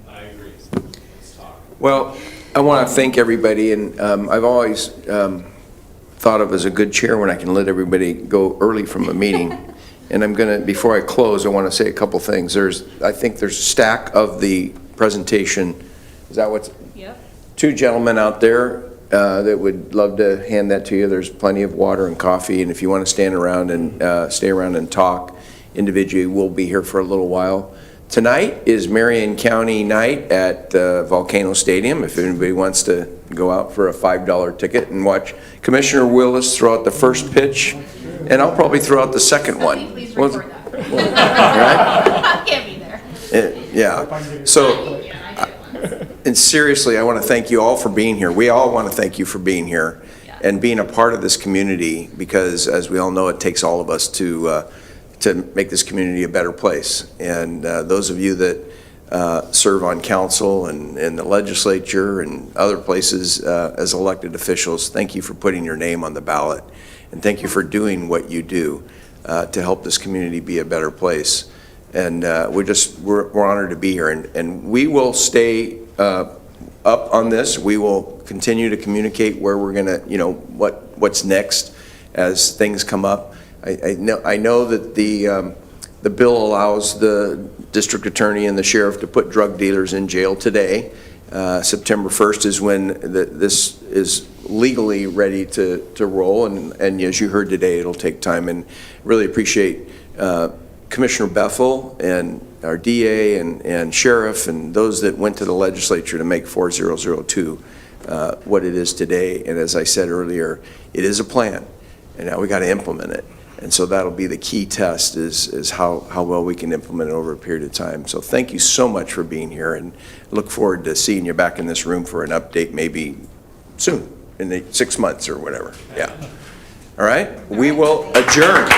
I agree. Let's talk. Well, I want to thank everybody, and I've always thought of as a good chair when I can let everybody go early from a meeting. And I'm going to, before I close, I want to say a couple things. I think there's a stack of the presentation. Is that what's? Yep. Two gentlemen out there that would love to hand that to you. There's plenty of water and coffee, and if you want to stand around and stay around and talk individually, we'll be here for a little while. Tonight is Marion County night at Volcano Stadium. If anybody wants to go out for a $5 ticket and watch Commissioner Willis throw out the first pitch, and I'll probably throw out the second one. Please record that. Right? I can't be there. Yeah. So, and seriously, I want to thank you all for being here. We all want to thank you for being here and being a part of this community, because as we all know, it takes all of us to make this community a better place. And those of you that serve on council and in the legislature and other places as elected officials, thank you for putting your name on the ballot. And thank you for doing what you do to help this community be a better place. And we're honored to be here. And we will stay up on this. We will continue to communicate where we're gonna, what's next as things come up. I know that the bill allows the district attorney and the sheriff to put drug dealers in jail today. September 1st is when this is legally ready to roll, and as you heard today, it'll take time. And really appreciate Commissioner Bethel and our DA and sheriff and those that went to the legislature to make 4002 what it is today. And as I said earlier, it is a plan, and now we got to implement it. And so that'll be the key test is how well we can implement it over a period of time. So thank you so much for being here, and look forward to seeing you back in this room for an update maybe soon, in the 6 months or whatever. Yeah. All right, we will adjourn.